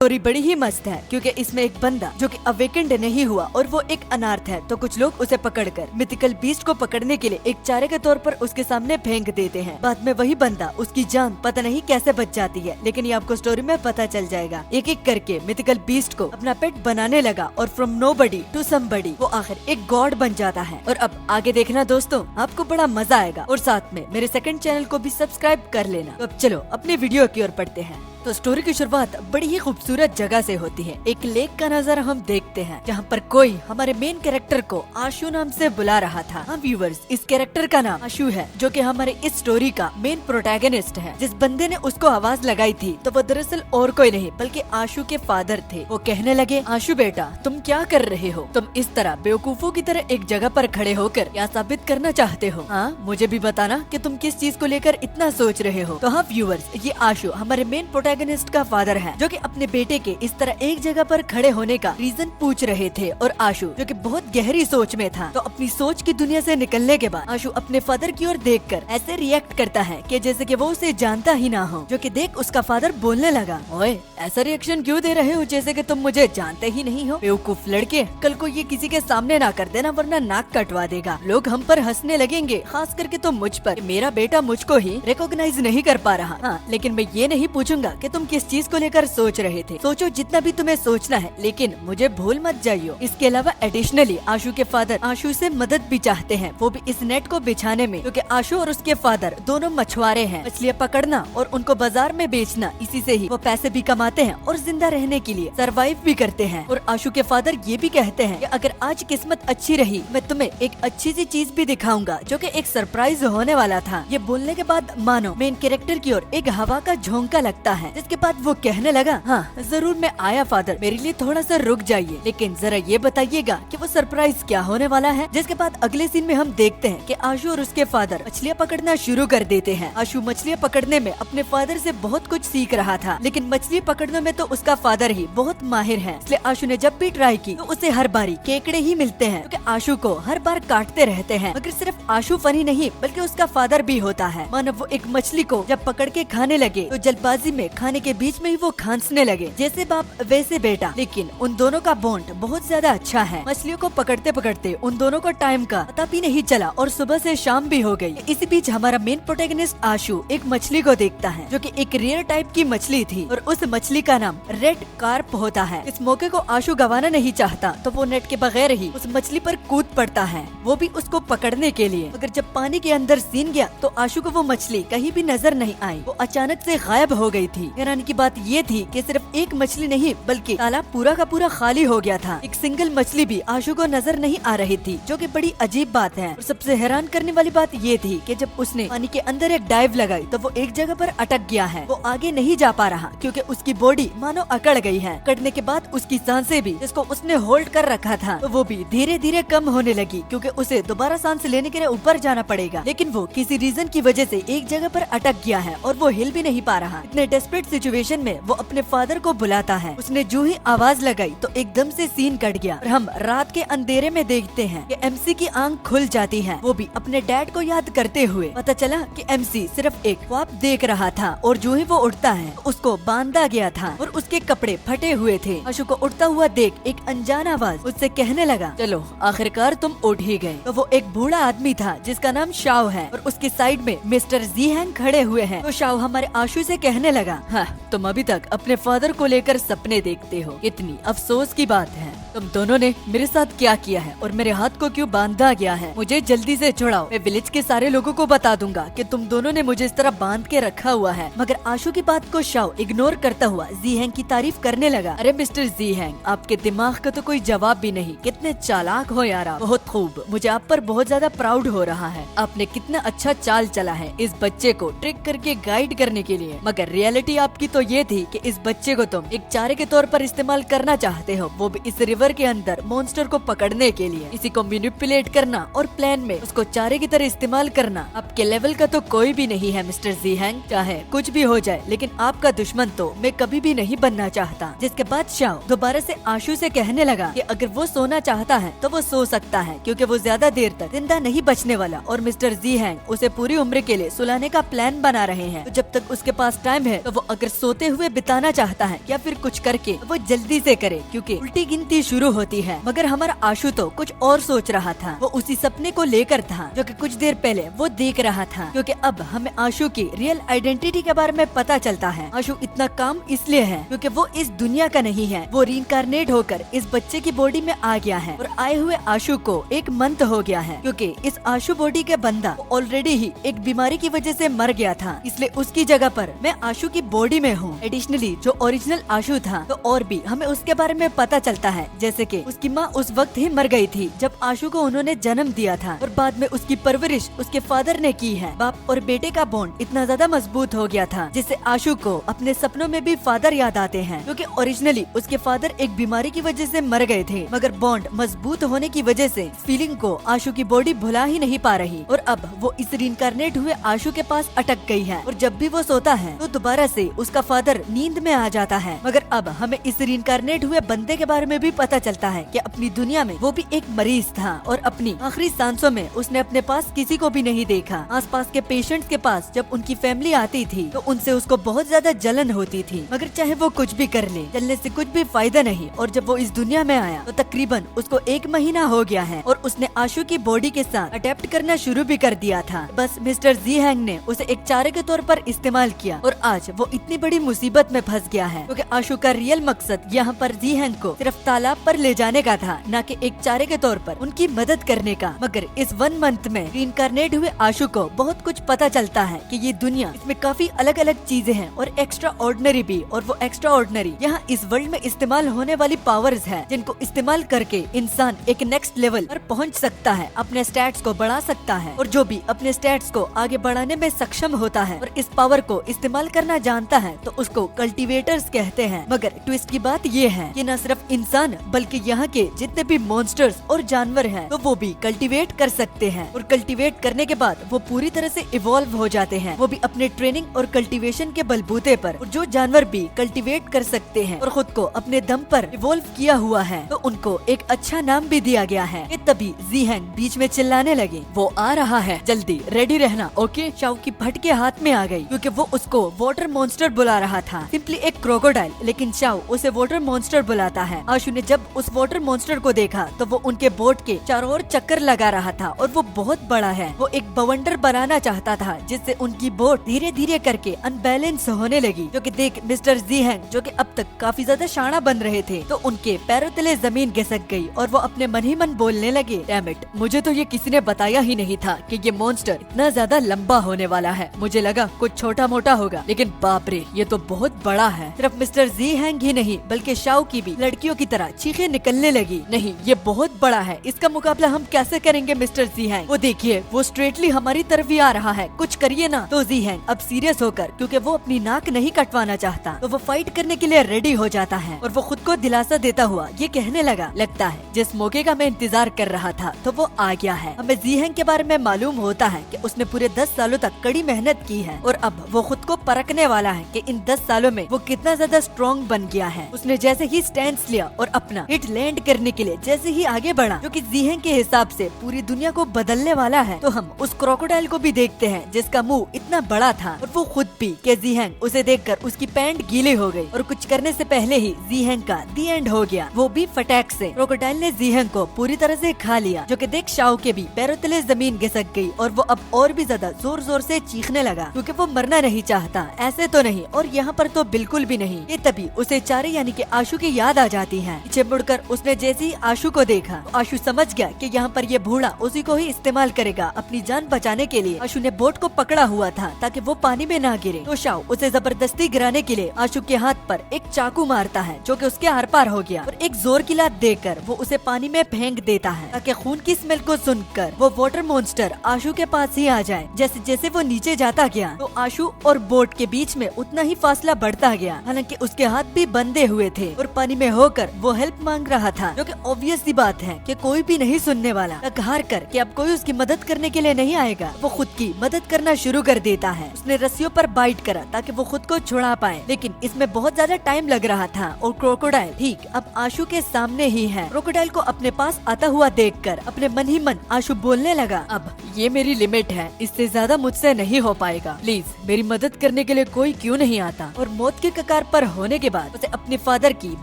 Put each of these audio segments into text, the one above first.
Story बड़ी ही मस्त है क्योंकि इसमें एक बंदा जो कि अवेकेंड नहीं हुआ और वो एक अनाथ है, तो कुछ लोग उसे पकड़कर मिथिकल बीस्ट को पकड़ने के लिए एक चारे के तौर पर उसके सामने फेंक देते हैं। बाद में वही बंदा उसकी जान पता नहीं कैसे बच जाती है, लेकिन ये आपको स्टोरी में पता चल जाएगा। एक एक करके मिथिकल बीस्ट को अपना पेट बनाने लगा और फ्रॉम नोबडी टू समबडी वो आखिर एक गॉड बन जाता है। और अब आगे देखना दोस्तों, आपको बड़ा मजा आएगा और साथ में मेरे सेकंड चैनल को भी सब्सक्राइब कर लेना। तो अब चलो अपनी वीडियो की ओर बढ़ते हैं। तो स्टोरी की शुरुआत बड़ी ही खूबसूरत जगह से होती है। एक लेक का नजारा हम देखते हैं जहाँ पर कोई हमारे मेन कैरेक्टर को आशु नाम से बुला रहा था। हाँ व्यूवर्स, इस कैरेक्टर का नाम आशु है जो कि हमारे इस स्टोरी का मेन प्रोटैगनिस्ट है। जिस बंदे ने उसको आवाज लगाई थी तो वो दरअसल और कोई नहीं बल्कि आशु के फादर थे। वो कहने लगे, आशु बेटा तुम क्या कर रहे हो? तुम इस तरह बेवकूफों की तरह एक जगह पर खड़े होकर क्या साबित करना चाहते हो? हाँ मुझे भी बताना कि तुम किस चीज को लेकर इतना सोच रहे हो। तो हाँ व्यूवर्स, ये आशु हमारे मेन प्रोटैगनिस्ट का फादर है जो कि अपने बेटे के इस तरह एक जगह पर खड़े होने का रीजन पूछ रहे थे। और आशु जो कि बहुत गहरी सोच में था, तो अपनी सोच की दुनिया से निकलने के बाद आशु अपने फादर की ओर देखकर ऐसे रिएक्ट करता है कि जैसे कि वो उसे जानता ही ना हो। जो कि देख उसका फादर बोलने लगा, ओए ऐसा रिएक्शन क्यों दे रहे हो जैसे कि तुम मुझे जानते ही नहीं हो? बेवकूफ लड़के, कल को ये किसी के सामने ना कर देना वरना नाक कटवा देगा। लोग हम पर हंसने लगेंगे, खास करके तो मुझ पर। मेरा बेटा मुझको ही रिकॉग्नाइज नहीं कर पा रहा। हाँ लेकिन मैं ये नहीं पूछूंगा कि तुम किस चीज को लेकर सोच रहे थे। सोचो जितना भी तुम्हें सोचना है, लेकिन मुझे भूल मत जाइयो। इसके अलावा एडिशनली आशु के फादर आशु से मदद भी चाहते हैं, वो भी इस नेट को बिछाने में, क्योंकि आशु और उसके फादर दोनों मछुआरे हैं। मछलियाँ पकड़ना और उनको बाजार में बेचना, इसी से ही वो पैसे भी कमाते हैं और जिंदा रहने के लिए सरवाइव भी करते हैं। और आशु के फादर ये भी कहते हैं कि अगर आज किस्मत अच्छी रही, मैं तुम्हें एक अच्छी सी चीज भी दिखाऊंगा जो कि एक सरप्राइज होने वाला था। ये बोलने के बाद मानो मेन कैरेक्टर की ओर एक हवा का झोंका लगता है, जिसके बाद वो कहने लगा, हाँ जरूर मैं आया फादर, मेरे लिए थोड़ा सा रुक जाइए, लेकिन जरा ये बताइएगा कि वो सरप्राइज क्या होने वाला है। जिसके बाद अगले सीन में हम देखते हैं कि आशु और उसके फादर मछलियाँ पकड़ना शुरू कर देते हैं। आशु मछलियाँ पकड़ने में अपने फादर से बहुत कुछ सीख रहा था, लेकिन मछली पकड़ने में तो उसका फादर ही बहुत माहिर है। इसलिए आशु ने जब भी ट्राई की तो उसे हर बारी केकड़े ही मिलते हैं, क्योंकि आशु को हर बार काटते रहते हैं। मगर सिर्फ आशु फनी नहीं बल्कि उसका फादर भी होता है। मानो वो एक मछली को जब पकड़ के खाने लगे तो जल्दबाजी में खाने के बीच में ही वो खांसने लगे। जैसे बाप वैसे बेटा, लेकिन उन दोनों का बॉन्ड बहुत ज्यादा अच्छा है। मछलियों को पकड़ते पकड़ते उन दोनों को टाइम का पता भी नहीं चला और सुबह से शाम भी हो गई। इसी बीच हमारा मेन प्रोटैगनिस्ट आशु एक मछली को देखता है जो कि एक रेयर टाइप की मछली थी, और उस मछली का नाम रेड कार्प होता है। इस मौके को आशु गवाना नहीं चाहता, तो वो नेट के बगैर ही उस मछली पर कूद पड़ता है, वो भी उसको पकड़ने के लिए। मगर जब पानी के अंदर सीन गया तो आशु को वो मछली कहीं भी नजर नहीं आई, वो अचानक से गायब हो गई थी। हैरानी की बात ये थी कि सिर्फ एक मछली नहीं बल्कि तालाब पूरा का पूरा खाली हो गया था। एक सिंगल मछली भी आशु को नजर नहीं आ रही थी, जो कि बड़ी अजीब बात है। और सबसे हैरान करने वाली बात ये थी कि जब उसने पानी के अंदर एक डाइव लगाई तो वो एक जगह पर अटक गया है। वो आगे नहीं जा पा रहा क्योंकि उसकी बॉडी मानो अकड़ गई है। अकड़ने के बाद उसकी सांसें भी, जिसको उसने होल्ड कर रखा था, तो वो भी धीरे धीरे कम होने लगी, क्योंकि उसे दोबारा सांस लेने के लिए ऊपर जाना पड़ेगा। लेकिन वो किसी रीजन की वजह से एक जगह पर अटक गया है और वो हिल भी नहीं पा रहा। इतने डेस्परेट सिचुएशन में वो अपने फादर को बुलाता है। उसने जो ही आवाज लगाई तो एकदम से सीन कट गया और हम रात के अंधेरे में देखते हैं कि एमसी की आंख खुल जाती है, वो भी अपने डैड को याद करते हुए। पता चला कि एमसी सिर्फ एक ख्वाब देख रहा था और जो ही वो उठता है उसको बांधा गया था और उसके कपड़े फटे हुए थे। आशु को उठता हुआ देख एक अनजान आवाज उससे कहने लगा, चलो आखिरकार तुम उठ ही गए। तो वो एक बूढ़ा आदमी था जिसका नाम शाओ है और उसके साइड में मिस्टर जी हैंग खड़े हुए हैं। तो शाओ हमारे आशु से कहने लगा, हाँ तुम अभी तक अपने फादर को लेकर सपने देखते हो, इतनी अफसोस की बात है। तुम दोनों ने मेरे साथ क्या किया है और मेरे हाथ को क्यों बांधा गया है? मुझे जल्दी से छुड़ाओ, मैं विलेज के सारे लोगों को बता दूंगा कि तुम दोनों ने मुझे इस तरह बांध के रखा हुआ है। मगर आशु की बात को शाओ इग्नोर करता हुआ जी हैंग की तारीफ करने लगा। अरे मिस्टर जी हैंग, आपके दिमाग का तो कोई जवाब भी नहीं, कितने चालाक हो यार आप। बहुत खूब, मुझे आप पर बहुत ज्यादा प्राउड हो रहा है। आपने कितना अच्छा चाल चला है इस बच्चे को ट्रिक करके गाइड करने के लिए। मगर रियलिटी आपकी तो ये थी कि इस बच्चे को तुम एक चारे के तौर पर इस्तेमाल करना चाहते हो, वो भी इस रिवर के अंदर मॉन्स्टर को पकड़ने के लिए। इसी को मैनिपुलेट करना और प्लान में उसको चारे की तरह इस्तेमाल करना आपके लेवल का तो कोई भी नहीं है मिस्टर जी हैंग। चाहे कुछ भी हो जाए, लेकिन आपका दुश्मन तो मैं कभी भी नहीं बनना चाहता। जिसके बाद शाओ दोबारा से आशु से कहने लगा कि अगर वो सोना चाहता है तो वो सो सकता है, क्योंकि वो ज्यादा देर तक जिंदा नहीं बचने वाला और मिस्टर जी हैंग उसे पूरी उम्र के लिए सुलाने का प्लान बना रहे हैं। तो जब तक उसके पास टाइम है तो वो वो अगर सोते हुए बिताना चाहता है या फिर कुछ करके वो जल्दी से करे, क्योंकि उल्टी गिनती शुरू होती है। मगर हमारा आशु तो कुछ और सोच रहा था। वो उसी सपने को लेकर था जो कि कुछ देर पहले वो देख रहा था, क्योंकि अब हमें आशु की रियल आइडेंटिटी के बारे में पता चलता है। आशु इतना काम इसलिए है क्योंकि वो इस दुनिया का नहीं है। वो रीइंकार्नेट होकर इस बच्चे की बॉडी में आ गया है और आए हुए आशु को एक मंथ हो गया है, क्योंकि इस आशु बॉडी के बंदा ऑलरेडी ही एक बीमारी की वजह से मर गया था। इसलिए उसकी जगह पर मैं आशु की बॉडी में हूँ। एडिशनली जो ओरिजिनल आशु था तो और भी हमें उसके बारे में पता चलता है, जैसे कि उसकी माँ उस वक्त ही मर गई थी जब आशु को उन्होंने जन्म दिया था, और बाद में उसकी परवरिश उसके फादर ने की है। बाप और बेटे का बॉन्ड इतना ज्यादा मजबूत हो गया था जिससे आशु को अपने सपनों में भी फादर याद आते हैं, क्योंकि ओरिजिनली उसके फादर एक बीमारी की वजह से मर गए थे। मगर बॉन्ड मजबूत होने की वजह से इस फीलिंग को आशु की बॉडी भुला ही नहीं पा रही, और अब वो इस रीइंकार्नेट हुए आशु के पास अटक गई है। और जब भी वो सोता है तो दोबारा से उसका फादर नींद में आ जाता है। मगर अब हमें इस रीइंकार्नेट हुए बंदे के बारे में भी पता चलता है कि अपनी दुनिया में वो भी एक मरीज था और अपनी आखिरी सांसों में उसने अपने पास किसी को भी नहीं देखा। आसपास के पेशेंट्स के पास जब उनकी फैमिली आती थी तो उनसे उसको बहुत ज्यादा जलन होती थी, मगर चाहे वो कुछ भी कर ले, जलने से कुछ भी फायदा नहीं। और जब वो इस दुनिया में आया तो तकरीबन उसको 1 महीना हो गया है और उसने आशु की बॉडी के साथ अडेप्ट करना शुरू भी कर दिया था। बस मिस्टर जी हैंग ने उसे एक चारे के तौर पर इस्तेमाल किया और आज वो इतनी बड़ी मुसीबत में फंस गया है, क्योंकि आशु का रियल मकसद यहाँ पर जी हैंग को सिर्फ तालाब पर ले जाने का था, न कि एक चारे के तौर पर उनकी मदद करने का। मगर इस 1 मंथ में रीइंकार्नेट हुए आशु को बहुत कुछ पता चलता है कि ये दुनिया, इसमें काफी अलग अलग चीजें हैं और एक्स्ट्रा ऑर्डिनरी भी, और वो एक्स्ट्रा ऑर्डिनरी यहाँ इस वर्ल्ड में इस्तेमाल होने वाली पावर्स है जिनको इस्तेमाल करके इंसान एक नेक्स्ट लेवल पर पहुँच सकता है, अपने स्टैट्स को बढ़ा सकता है। और जो भी अपने स्टैट्स को आगे बढ़ाने में सक्षम होता है और इस पावर को इस्तेमाल करना जानता है तो उसको कल्टीवेटर्स कहते हैं। मगर ट्विस्ट की बात ये है कि न सिर्फ इंसान बल्कि यहाँ के जितने भी मॉन्स्टर्स और जानवर हैं तो वो भी कल्टीवेट कर सकते हैं, और कल्टीवेट करने के बाद वो पूरी तरह से इवॉल्व हो जाते हैं, वो भी अपने ट्रेनिंग और कल्टीवेशन के बलबूते पर। और जो जानवर भी कल्टीवेट कर सकते हैं और खुद को अपने दम पर इवॉल्व किया हुआ है तो उनको एक अच्छा नाम भी दिया गया है। कि तभी जी हैंग बीच में चिल्लाने लगे, वो आ रहा है, जल्दी रेडी रहना, ओके। शाओ की फटके हाथ में आ गई क्योंकि वो उसको वाटर मॉन्स्टर बुला रहा था, सिंपली एक क्रोकोडाइल, लेकिन शाओ उसे वाटर मॉन्स्टर बुलाता है। आशु ने जब उस वाटर मॉन्स्टर को देखा तो वो उनके बोट के चारों ओर चक्कर लगा रहा था और वो बहुत बड़ा है। वो एक बवंडर बनाना चाहता था जिससे उनकी बोट धीरे धीरे करके अनबैलेंस होने लगी, जो कि देख मिस्टर जी हैंग, जो कि अब तक काफी ज्यादा शाना बन रहे थे, तो उनके पैरों तले जमीन घिसक गई और वो अपने मन ही मन बोलने लगे, डैम इट, मुझे तो ये किसी ने बताया ही नहीं था कि ये मॉन्स्टर इतना ज्यादा लंबा होने वाला है। मुझे लगा कुछ छोटा मोटा होगा, लेकिन बाप रे ये तो बहुत बड़ा है। सिर्फ मिस्टर जी हैंग ही नहीं बल्कि शाओ की भी लड़कियों की तरह चीखें निकलने लगी, नहीं ये बहुत बड़ा है, इसका मुकाबला हम कैसे करेंगे मिस्टर जी हैंग, वो देखिए वो स्ट्रेटली हमारी तरफ ही आ रहा है, कुछ करिए ना। तो जी हैंग अब सीरियस होकर, क्योंकि वो अपनी नाक नहीं कटवाना चाहता, तो वो फाइट करने के लिए रेडी हो जाता है और वो खुद को दिलासा देता हुआ ये कहने लगा, लगता है जिस मौके का मैं इंतजार कर रहा था तो वो आ गया है। हमें जी हैंग के बारे में मालूम होता है कि उसने पूरे 10 सालों तक कड़ी मेहनत की है और अब वो खुद को परखने वाला है कि इन 10 सालों में वो कितना ज्यादा स्ट्रॉन्ग बन गया है। उसने जैसे ही स्टैंड लिया और अपना हिट लैंड करने के लिए जैसे ही आगे बढ़ा, जो कि जी हैंग के हिसाब से पूरी दुनिया को बदलने वाला है, तो हम उस क्रोकोडाइल को भी देखते हैं जिसका मुंह इतना बड़ा था और वो खुद भी कि जी हैंग उसे देखकर उसकी पैंट गीली हो गई और कुछ करने से पहले ही जी हैंग का दी एंड हो गया, वो भी फटाक से। क्रोकोडाइल ने जी हैंग को पूरी तरह से खा लिया, जो कि देख शाओ के भी पैरों तले जमीन घिसक गई और वो अब और भी ज्यादा जोर जोर से चीखने लगा, क्योंकि वो मरना नहीं चाहता, ऐसे तो नहीं और यहाँ पर तो बिल्कुल भी नहीं। ये तभी उसे चारे यानी कि आशु की याद आ जाती है। पीछे मुड़कर उसने जैसे ही आशु को देखा तो आशु समझ गया कि यहाँ पर ये बूढ़ा उसी को ही इस्तेमाल करेगा अपनी जान बचाने के लिए। आशु ने बोट को पकड़ा हुआ था ताकि वो पानी में ना गिरे, तो शाओ उसे जबरदस्ती गिराने के लिए आशु के हाथ पर एक चाकू मारता है, जो कि उसके आर पार हो गया, और एक जोर की लात देकर वो उसे पानी में फेंक देता है ताकि खून की स्मेल को सुनकर वो वाटर मॉन्स्टर आशु के पास ही आ जाए। जैसे जैसे वो नीचे जाता गया तो आशु और बोट के बीच में उतना ही फासला बढ़ता गया, हालांकि उसके हाथ भी बंधे हुए थे और पानी में होकर वो हेल्प मांग रहा था, जो कि ऑब्वियस सी बात है कि कोई भी नहीं सुनने वाला। थक हार कर कि अब कोई उसकी मदद करने के लिए नहीं आएगा, वो खुद की मदद करना शुरू कर देता है। उसने रस्सियों पर बाइट करा ताकि वो खुद को छुड़ा पाए, लेकिन इसमें बहुत ज्यादा टाइम लग रहा था और क्रोकोडाइल ठीक अब आशु के सामने ही है। क्रोकोडाइल को अपने पास आता हुआ देखकर अपने मन ही मन आशु बोलने लगा, अब ये मेरी लिमिट है, इससे ज्यादा मुझसे नहीं हो पाएगा, प्लीज मेरी मदद करने के लिए कोई कोई क्यों नहीं आता। और मौत के कगार पर होने के बाद उसे अपने फादर की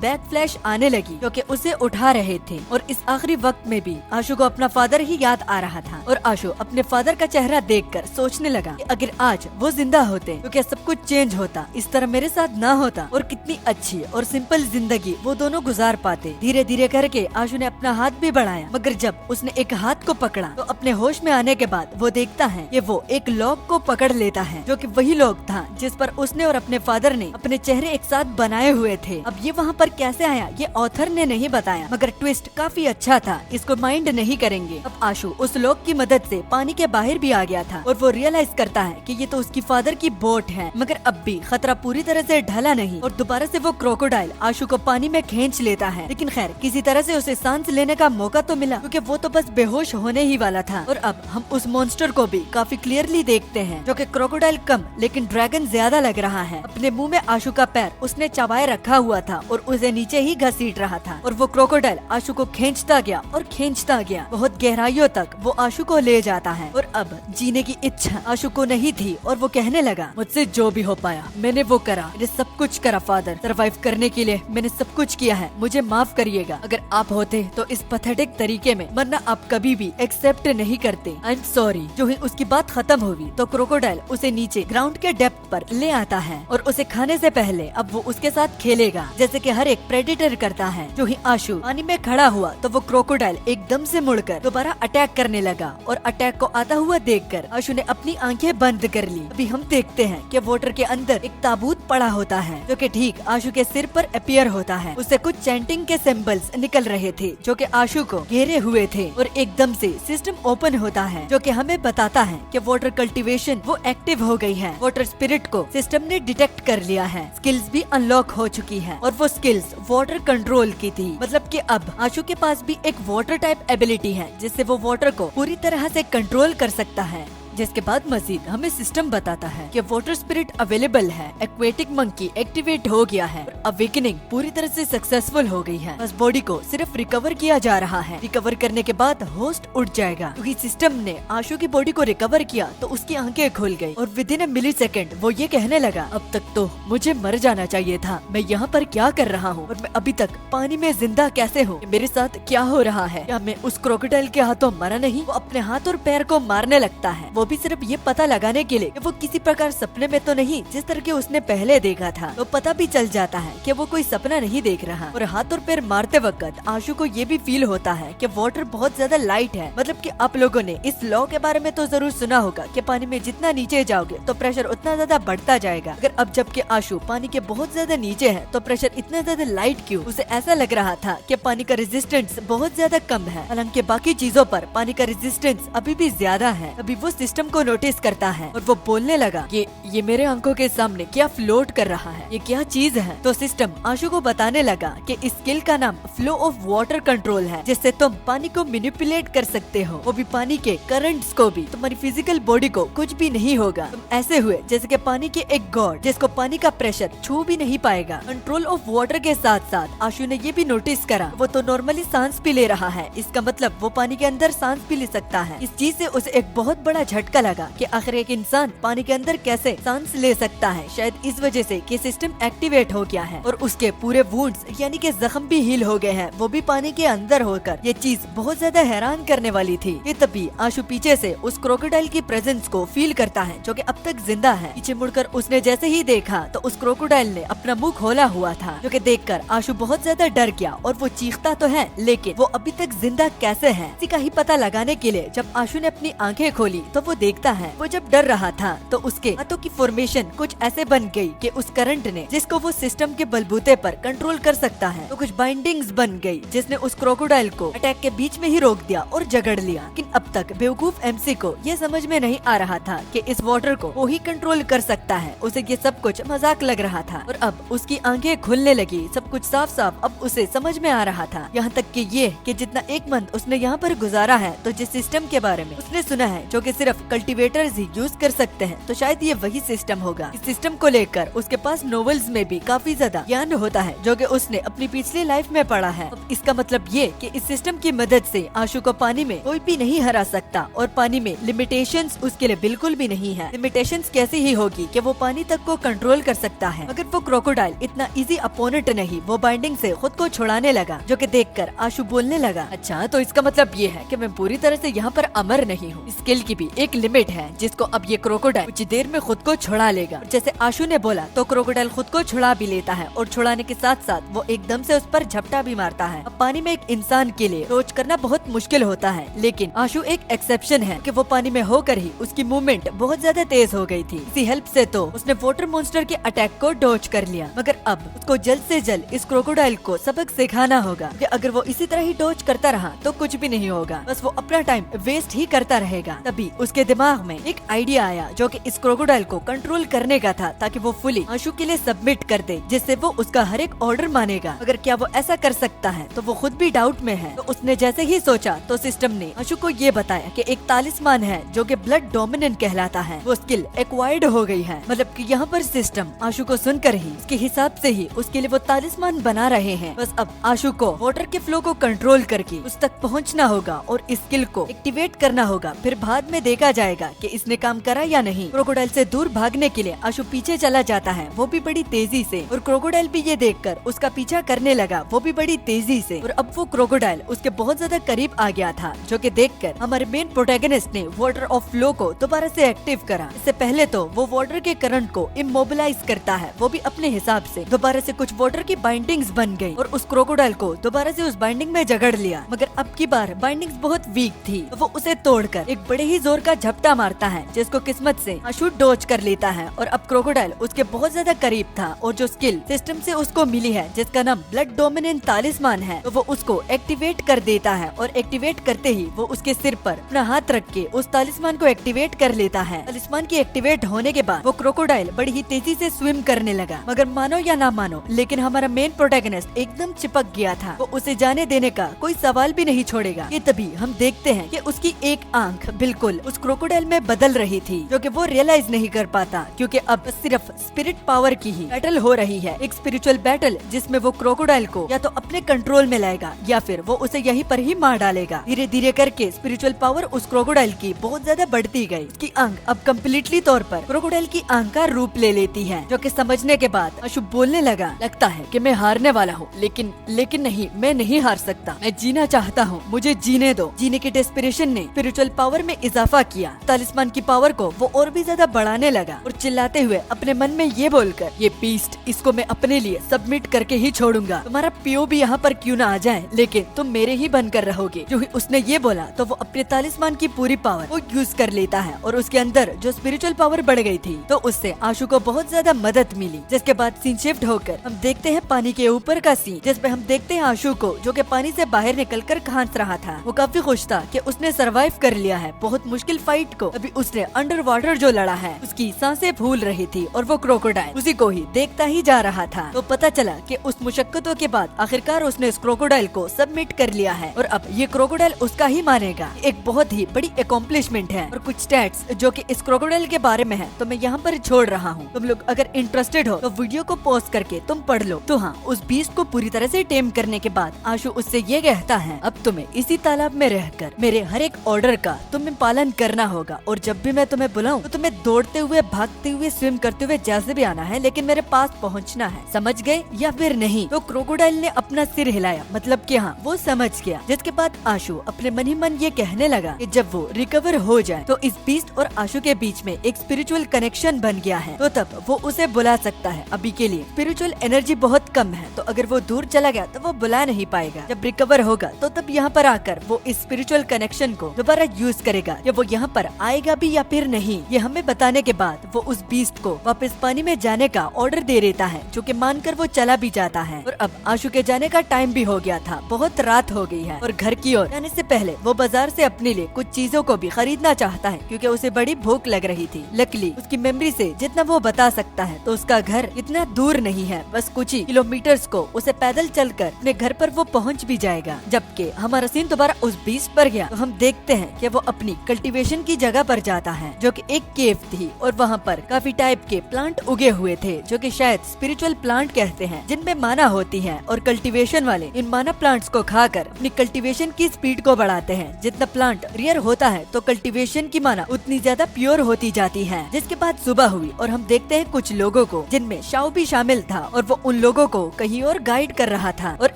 बैक फ्लैश आने लगी जो कि उसे उठा रहे थे। और इस आखिरी वक्त में भी आशु को अपना फादर ही याद आ रहा था। और आशु अपने फादर का चेहरा देखकर सोचने लगा कि अगर आज वो जिंदा होते तो क्या सब कुछ चेंज होता, इस तरह मेरे साथ ना होता और कितनी अच्छी और सिंपल जिंदगी वो दोनों गुजार पाते। धीरे धीरे करके आशु ने अपना हाथ भी बढ़ाया, मगर जब उसने एक हाथ को पकड़ा तो अपने होश में आने के बाद वो देखता है कि वो एक लॉक को पकड़ लेता है जो कि वही लॉक था जिस पर उसने और अपने फादर ने अपने चेहरे एक साथ बनाए हुए थे। अब ये वहाँ पर कैसे आया ये ऑथर ने नहीं बताया, मगर ट्विस्ट काफी अच्छा था, इसको माइंड नहीं करेंगे। अब आशु उस लॉक की मदद से पानी के बाहर भी आ गया था और वो रियलाइज करता है कि ये तो उसकी फादर की बोट है, मगर अब भी खतरा पूरी तरह से ढला नहीं और दोबारा से वो क्रोकोडाइल आशु को पानी में खींच लेता है। लेकिन खैर किसी तरह से उसे सांस लेने का मौका तो मिला क्योंकि वो तो बस बेहोश होने ही वाला था। और अब हम उस मॉन्स्टर को भी काफी क्लियरली देखते हैं जो कि क्रोकोडाइल कम लेकिन ड्रैगन ज्यादा लग रहा है। अपने मुंह में आशु का पैर उसने चबाए रखा हुआ था और उसे नीचे ही घसीट रहा था और वो क्रोकोडाइल आशु को खींचता गया और खींचता गया, बहुत गहराइयों तक वो आशु को ले जाता है। और अब जीने की इच्छा आशु को नहीं थी और वो कहने लगा, मुझसे जो भी हो पाया मैंने वो करा, मैंने सब कुछ करा फादर, सरवाइव करने के लिए मैंने सब कुछ किया है, मुझे माफ करिएगा। अगर आप होते तो इस पैथेटिक तरीके में मरना आप कभी भी एक्सेप्ट नहीं करते, आई एम सॉरी। जो ही उसकी बात खत्म हुई तो क्रोकोडाइल उसे नीचे ग्राउंड के डेप्थ पर ले आता है और उसे खाने से पहले अब वो उसके साथ खेलेगा जैसे कि हर एक प्रेडेटर करता है। जो ही आशु पानी में खड़ा हुआ तो वो क्रोकोडाइल एकदम से मुड़कर दोबारा अटैक करने लगा और अटैक को आता हुआ देखकर आशु ने अपनी आंखें बंद कर ली। अभी हम देखते हैं कि वाटर के अंदर एक ताबूत पड़ा होता है जो कि ठीक आशु के सिर पर अपीयर होता है। उससे कुछ चैंटिंग के सिंबल्स निकल रहे थे जो कि आशु को घेरे हुए थे और एकदम से सिस्टम ओपन होता है जो कि हमें बताता है कि वाटर कल्टीवेशन वो एक्टिव हो गई है। वाटर स्पिरिट को सिस्टम ने डिटेक्ट कर लिया है, स्किल्स भी अनलॉक हो चुकी है और वो स्किल्स वाटर कंट्रोल की थी। मतलब कि अब आशु के पास भी एक वाटर टाइप एबिलिटी है जिससे वो वाटर को पूरी तरह से कंट्रोल कर सकता है। जिसके बाद मजीद हमें सिस्टम बताता है कि वाटर स्पिरिट अवेलेबल है, एक्वेटिक मंकी एक्टिवेट हो गया है, अवेकनिंग पूरी तरह से सक्सेसफुल हो गई है, बस बॉडी को सिर्फ रिकवर किया जा रहा है। रिकवर करने के बाद होस्ट उठ जाएगा क्योंकि सिस्टम ने आशु की बॉडी को रिकवर किया तो उसकी आंखें खुल गई और with in a milli second वो ये कहने लगा, अब तक तो मुझे मर जाना चाहिए था, मैं यहाँ पर क्या कर रहा हूँ और मैं अभी तक पानी में जिंदा कैसे हूँ, मेरे साथ क्या हो रहा है, क्या मैं उस क्रोकोडाइल के हाथों मरा नहीं। वो अपने हाथ और पैर को मारने लगता है, वो भी सिर्फ ये पता लगाने के लिए कि वो किसी प्रकार सपने में तो नहीं जिस तरह के उसने पहले देखा था। तो पता भी चल जाता है कि वो कोई सपना नहीं देख रहा और हाथ और पैर मारते वक्त आशु को ये भी फील होता है कि वाटर बहुत ज्यादा लाइट है। मतलब कि आप लोगों ने इस लॉ के बारे में तो जरूर सुना होगा कि पानी में जितना नीचे जाओगे तो प्रेशर उतना ज्यादा बढ़ता जाएगा। अगर अब जबकि आशु पानी के बहुत ज्यादा नीचे है तो प्रेशर इतना ज्यादा लाइट क्यों? उसे ऐसा लग रहा था कि पानी का रेजिस्टेंस बहुत ज्यादा कम है, हालांकि बाकी चीजों पर पानी का रेजिस्टेंस अभी भी ज्यादा है। अभी वो सिस्टम को नोटिस करता है और वो बोलने लगा, ये मेरे आंखों के सामने क्या फ्लोट कर रहा है, ये क्या चीज है? तो सिस्टम आशु को बताने लगा कि इस स्किल का नाम फ्लो ऑफ वाटर कंट्रोल है, जिससे तुम पानी को मैनिपुलेट कर सकते हो, वो भी पानी के करंट्स को भी। तुम्हारी फिजिकल बॉडी को कुछ भी नहीं होगा, तुम ऐसे हुए जैसे कि पानी के एक गॉड जिसको पानी का प्रेशर छू भी नहीं पाएगा। कंट्रोल ऑफ वाटर के साथ साथ आशु ने ये भी नोटिस करा वो तो नॉर्मली सांस भी ले रहा है, इसका मतलब वो पानी के अंदर सांस भी ले सकता है। इस चीज से उसे एक बहुत बड़ा झटका लगा कि आखिर एक इंसान पानी के अंदर कैसे सांस ले सकता है। शायद इस वजह से कि सिस्टम एक्टिवेट हो गया है और उसके पूरे वुंड्स यानी कि जख्म भी हील हो गए हैं, वो भी पानी के अंदर होकर। ये चीज बहुत ज्यादा हैरान करने वाली थी। ये तभी आशु पीछे से उस क्रोकोडाइल की प्रेजेंस को फील करता है जो कि अब तक जिंदा है। पीछे मुड़कर उसने जैसे ही देखा तो उस क्रोकोडाइल ने अपना मुंह खोला हुआ था, जो कि देखकर आशु बहुत ज्यादा डर गया और वो चीखता तो है लेकिन वो अभी तक जिंदा कैसे है, इसी का ही पता लगाने के लिए जब आशु ने अपनी आंखें खोली तो वो देखता है वो जब डर रहा था तो उसके हाथों की फॉर्मेशन कुछ ऐसे बन गई कि उस करंट ने जिसको वो सिस्टम के बलबूते पर कंट्रोल कर सकता है, तो कुछ बाइंडिंग्स बन गई जिसने उस क्रोकोडाइल को अटैक के बीच में ही रोक दिया और जगड़ लिया। लेकिन अब तक बेवकूफ एमसी को ये समझ में नहीं आ रहा था कि इस वाटर को वो ही कंट्रोल कर सकता है। उसे ये सब कुछ मजाक लग रहा था और अब उसकी आंखें खुलने लगी, सब कुछ साफ साफ अब उसे समझ में आ रहा था। यहाँ तक कि ये कि जितना एक मंथ उसने यहाँ पर गुजारा है तो जिस सिस्टम के बारे में उसने सुना है जो कि सिर्फ सिर्फ कल्टीवेटर्स ही यूज कर सकते हैं, तो शायद ये वही सिस्टम होगा। इस सिस्टम को लेकर उसके पास नॉवेल्स में भी काफी ज्यादा ज्ञान होता है जो कि उसने अपनी पिछली लाइफ में पढ़ा है। अब इसका मतलब ये कि इस सिस्टम की मदद से आशु को पानी में कोई भी नहीं हरा सकता और पानी में लिमिटेशंस उसके लिए बिल्कुल भी नहीं है। लिमिटेशंस कैसी ही होगी कि वो पानी तक को कंट्रोल कर सकता है, मगर वो क्रोकोडाइल इतना इजी अपोनेंट नहीं। वो बाइंडिंग से खुद को छुड़ाने लगा, जो कि देखकर आशु बोलने लगा, अच्छा तो इसका मतलब ये है कि मैं पूरी तरह से यहाँ पर अमर नहीं हूँ। स्किल की भी एक लिमिट है जिसको अब ये क्रोकोडाइल कुछ देर में खुद को छुड़ा लेगा। जैसे आशु ने बोला तो क्रोकोडाइल खुद को छुड़ा भी लेता है और छुड़ाने के साथ साथ वो एकदम से उस पर झपटा भी मारता है। अब पानी में एक इंसान के लिए रोज करना बहुत मुश्किल होता है, लेकिन आशु एक एक्सेप्शन है कि वो पानी में होकर ही उसकी मूवमेंट बहुत ज्यादा तेज हो गई थी। इसी हेल्प से तो उसने वाटर मॉन्स्टर के अटैक को डॉज कर लिया, मगर अब उसको जल्द से जल्द इस क्रोकोडाइल को सबक सिखाना होगा कि अगर वो इसी तरह ही डॉज करता रहा तो कुछ भी नहीं होगा, बस वो अपना टाइम वेस्ट ही करता रहेगा। तभी उसके दिमाग में एक आइडिया आया जो कि इस क्रोकोडाइल को कंट्रोल करने का था, ताकि वो फुली आशु के लिए सबमिट कर दे, जिससे वो उसका हर एक ऑर्डर मानेगा। अगर क्या वो ऐसा कर सकता है तो वो खुद भी डाउट में है। तो उसने जैसे ही सोचा तो सिस्टम ने आशु को ये बताया कि एक तालिस्मान है जो कि ब्लड डोमिनेंट कहलाता है, वो स्किल एक्वायर्ड हो गई है। मतलब कि यहाँ पर सिस्टम आशु को सुनकर ही उसके हिसाब से ही उसके लिए वो तालिस्मान बना रहे हैं। बस अब आशु को वाटर के फ्लो को कंट्रोल करके उस तक पहुँचना होगा और स्किल को एक्टिवेट करना होगा, फिर बाद में देखा जाएगा कि इसने काम करा या नहीं। क्रोकोडाइल से दूर भागने के लिए आशु पीछे चला जाता है, वो भी बड़ी तेजी से, और क्रोकोडाइल भी ये देखकर उसका पीछा करने लगा, वो भी बड़ी तेजी से। और अब वो क्रोकोडाइल उसके बहुत ज्यादा करीब आ गया था, जो कि देखकर हमारे मेन प्रोटैगनिस्ट ने वाटर ऑफ फ्लो को दोबारा से एक्टिव करा। इससे पहले तो वो वाटर के करंट को इमोबिलाइज करता है, वो भी अपने हिसाब से। दोबारा से कुछ वाटर की बाइंडिंग्स बन गई और उस क्रोकोडाइल को दोबारा से उस बाइंडिंग में जकड़ लिया, मगर अब की बार बाइंडिंग्स बहुत वीक थी, तो वो उसे तोड़कर एक बड़े ही जोर का झपटा मारता है, जिसको किस्मत से आशु डॉज कर लेता है। और अब क्रोकोडाइल उसके बहुत ज्यादा करीब था और जो स्किल सिस्टम से उसको मिली है, जिसका नाम ब्लड डोमिनेंट तालिस्मान है, तो वो उसको एक्टिवेट कर देता है। और एक्टिवेट करते ही वो उसके सिर पर अपना हाथ रख के उस तालिस्मान को एक्टिवेट कर लेता है। तालिस्मान की एक्टिवेट होने के बाद वो क्रोकोडाइल बड़ी ही तेजी से स्विम करने लगा, मगर मानो या ना मानो, लेकिन हमारा मेन प्रोटैगनिस्ट एकदम चिपक गया था। वो उसे जाने देने का कोई सवाल भी नहीं छोड़ेगा। ये तभी हम देखते हैं कि उसकी एक आंख बिल्कुल उस क्रोकोडाइल में बदल रही थी, जो कि वो रियलाइज नहीं कर पाता, क्योंकि अब सिर्फ स्पिरिट पावर की ही बैटल हो रही है, एक स्पिरिचुअल बैटल, जिसमें वो क्रोकोडाइल को या तो अपने कंट्रोल में लाएगा या फिर वो उसे यहीं पर ही मार डालेगा। धीरे धीरे करके स्पिरिचुअल पावर उस क्रोकोडाइल की बहुत ज्यादा बढ़ती गई। उसकी आंख अब कम्प्लीटली तौर पर क्रोकोडाइल की आंख का रूप ले लेती है, जो कि समझने के बाद आशु बोलने लगा, लगता है कि मैं हारने वाला हूँ, लेकिन नहीं, मैं नहीं हार सकता, मैं जीना चाहता हूँ, मुझे जीने दो। जीने की डेस्पिरेशन ने स्पिरिचुअल पावर में इजाफा किया। तालिस्मान की पावर को वो और भी ज्यादा बढ़ाने लगा और चिल्लाते हुए अपने मन में ये बोलकर, ये बीस्ट, इसको मैं अपने लिए सबमिट करके ही छोड़ूंगा, तुम्हारा पीओ भी यहाँ पर क्यों ना आ जाए, लेकिन तुम मेरे ही बनकर रहोगे। जो ही उसने ये बोला तो वो अपने तालिस्मान की पूरी पावर वो यूज कर लेता है और उसके अंदर जो स्पिरिचुअल पावर बढ़ गई थी, तो उससे आशु को बहुत ज्यादा मदद मिली। जिसके बाद सीन शिफ्ट होकर हम देखते हैं पानी के ऊपर का सीन, जिसपे हम देखते हैं आशु को, जो कि पानी से बाहर निकलकर खांस रहा था। वो काफी खुश था कि उसने सरवाइव कर लिया है बहुत मुश्किल फाइट को। अभी उसने अंडर वाटर जो लड़ा है, उसकी सांसें फूल रही थी और वो क्रोकोडाइल उसी को ही देखता ही जा रहा था। तो पता चला कि उस मुशक्कतों के बाद आखिरकार उसने इस क्रोकोडाइल को सबमिट कर लिया है और अब ये क्रोकोडाइल उसका ही मानेगा। एक बहुत ही बड़ी अकॉम्प्लिशमेंट है। और कुछ स्टैट्स जो कि इस क्रोकोडाइल के बारे में है, तो मैं यहाँ पर छोड़ रहा हूँ। तुम लोग अगर इंटरेस्टेड हो तो वीडियो को पॉज करके तुम पढ़ लो। तो हाँ, उस बीस्ट को पूरी तरह से टेम करने के बाद आशु उससे ये कहता है, अब तुम्हें इसी तालाब में रहकर मेरे हर एक ऑर्डर का तुम्हें पालन करना होगा, और जब भी मैं तुम्हें बुलाऊं तो तुम्हें दौड़ते हुए, भागते हुए, स्विम करते हुए जैसे भी आना है, लेकिन मेरे पास पहुंचना है। समझ गए या फिर नहीं? तो क्रोकोडाइल ने अपना सिर हिलाया, मतलब कि हाँ, वो समझ गया। जिसके बाद आशु अपने मन ही मन ये कहने लगा कि जब वो रिकवर हो जाए तो इस बीस्ट और आशु के बीच में एक स्पिरिचुअल कनेक्शन बन गया है, तो तब वो उसे बुला सकता है। अभी के लिए स्पिरिचुअल एनर्जी बहुत कम है, तो अगर वो दूर चला गया तो वो बुला नहीं पाएगा। जब रिकवर होगा तो तब यहाँ पर आकर वो इस स्पिरिचुअल कनेक्शन को दोबारा यूज करेगा। जब वो यहाँ पर आएगा भी या फिर नहीं, ये हमें बताने के बाद वो उस बीस्ट को वापस पानी में जाने का ऑर्डर दे देता है, जो कि मानकर वो चला भी जाता है। और अब आशु के जाने का टाइम भी हो गया था, बहुत रात हो गई है और घर की ओर जाने से पहले वो बाजार से अपने लिए कुछ चीजों को भी खरीदना चाहता है, क्योंकि उसे बड़ी भूख लग रही थी। लकीली उसकी मेमोरी से जितना वो बता सकता है तो उसका घर इतना दूर नहीं है, बस कुछ ही किलोमीटर्स को उसे पैदल चलकर अपने घर पर वो पहुंच भी जाएगा। जबकि हमारा सीन दोबारा उस बीस्ट पर गया तो हम देखते हैं कि वो अपनी कल्टीवेशन की जगह पर जाता है जो कि एक केव थी और वहाँ पर काफी टाइप के प्लांट उगे हुए थे जो कि शायद स्पिरिचुअल प्लांट कहते हैं, जिनमें माना होती है और कल्टीवेशन वाले इन माना प्लांट्स को खाकर अपनी कल्टीवेशन की स्पीड को बढ़ाते हैं। जितना प्लांट रेयर होता है तो कल्टीवेशन की माना उतनी ज्यादा प्योर होती जाती है। जिसके बाद सुबह हुई और हम देखते हैं कुछ लोगों को, जिनमें शाओ भी शामिल था और वो उन लोगों को कहीं और गाइड कर रहा था। और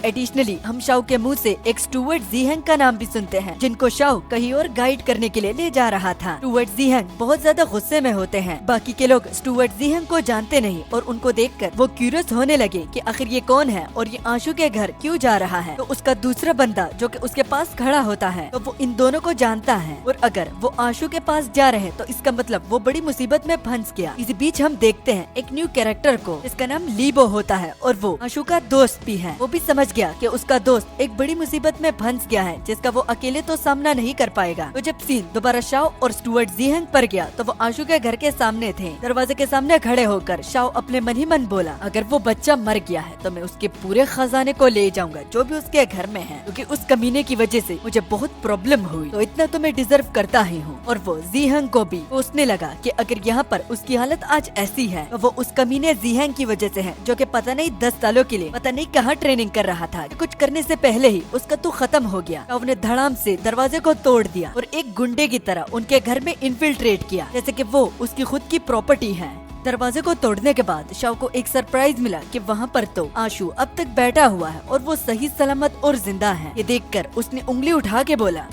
एडिशनली हम शाओ के मुंह से एक स्टुअर्ट ज़ीहेंग का नाम भी सुनते हैं, जिनको शाओ कहीं और गाइड करने के लिए ले जा रहा था। स्टुअर्ट ज़ीहेंग बहुत ज्यादा गुस्से में होते हैं। बाकी के लोग स्टुअर्ट ज़ीहेंग को जानते नहीं और उनको देखकर वो क्यूरियस होने लगे कि आखिर ये कौन है और ये आशु के घर क्यों जा रहा है। तो उसका दूसरा बंदा जो कि उसके पास खड़ा होता है तो वो इन दोनों को जानता है और अगर वो आशु के पास जा रहे हैं तो इसका मतलब वो बड़ी मुसीबत में फंस गया। इसी बीच हम देखते हैं एक न्यू कैरेक्टर को, जिसका नाम लीबो होता है और वो आशु का दोस्त भी है। वो भी समझ गया कि उसका दोस्त एक बड़ी मुसीबत में फंस गया है जिसका वो अकेले तो सामना नहीं कर पाएगा। तो जब सीन दोबारा शाओ और स्टुअर्ट ज़ीहेंग पर गया तो वो आशु के घर के सामने थे। दरवाजे के सामने खड़े होकर शाओ अपने मन ही मन बोला, अगर वो बच्चा मर गया है तो मैं उसके पूरे खजाने को ले जाऊंगा जो भी उसके घर में है, क्योंकि उस कमीने की वजह से मुझे बहुत प्रॉब्लम हुई, तो इतना तो मैं डिजर्व करता ही हूँ। और वो ज़ीहेंग को भी सोचने लगा कि अगर यहाँ पर उसकी हालत आज ऐसी है तो वो उस कमीने ज़ीहेंग की वजह से है, जो कि पता नहीं 10 सालों के लिए पता नहीं कहाँ ट्रेनिंग कर रहा था। कुछ करने से पहले ही उसका तो खत्म हो गया। उसने धड़ाम से दरवाजे को तोड़ दिया और एक गुंडे की तरह उनके घर में इन्फिल्ट्रेट किया जैसे कि वो उसकी खुद की प्रॉपर्टी है। दरवाजे को तोड़ने के बाद शाओ को एक सरप्राइज मिला कि वहाँ पर तो आशु अब तक बैठा हुआ है और वो सही सलामत और जिंदा है। ये देखकर उसने उंगली उठा के बोला,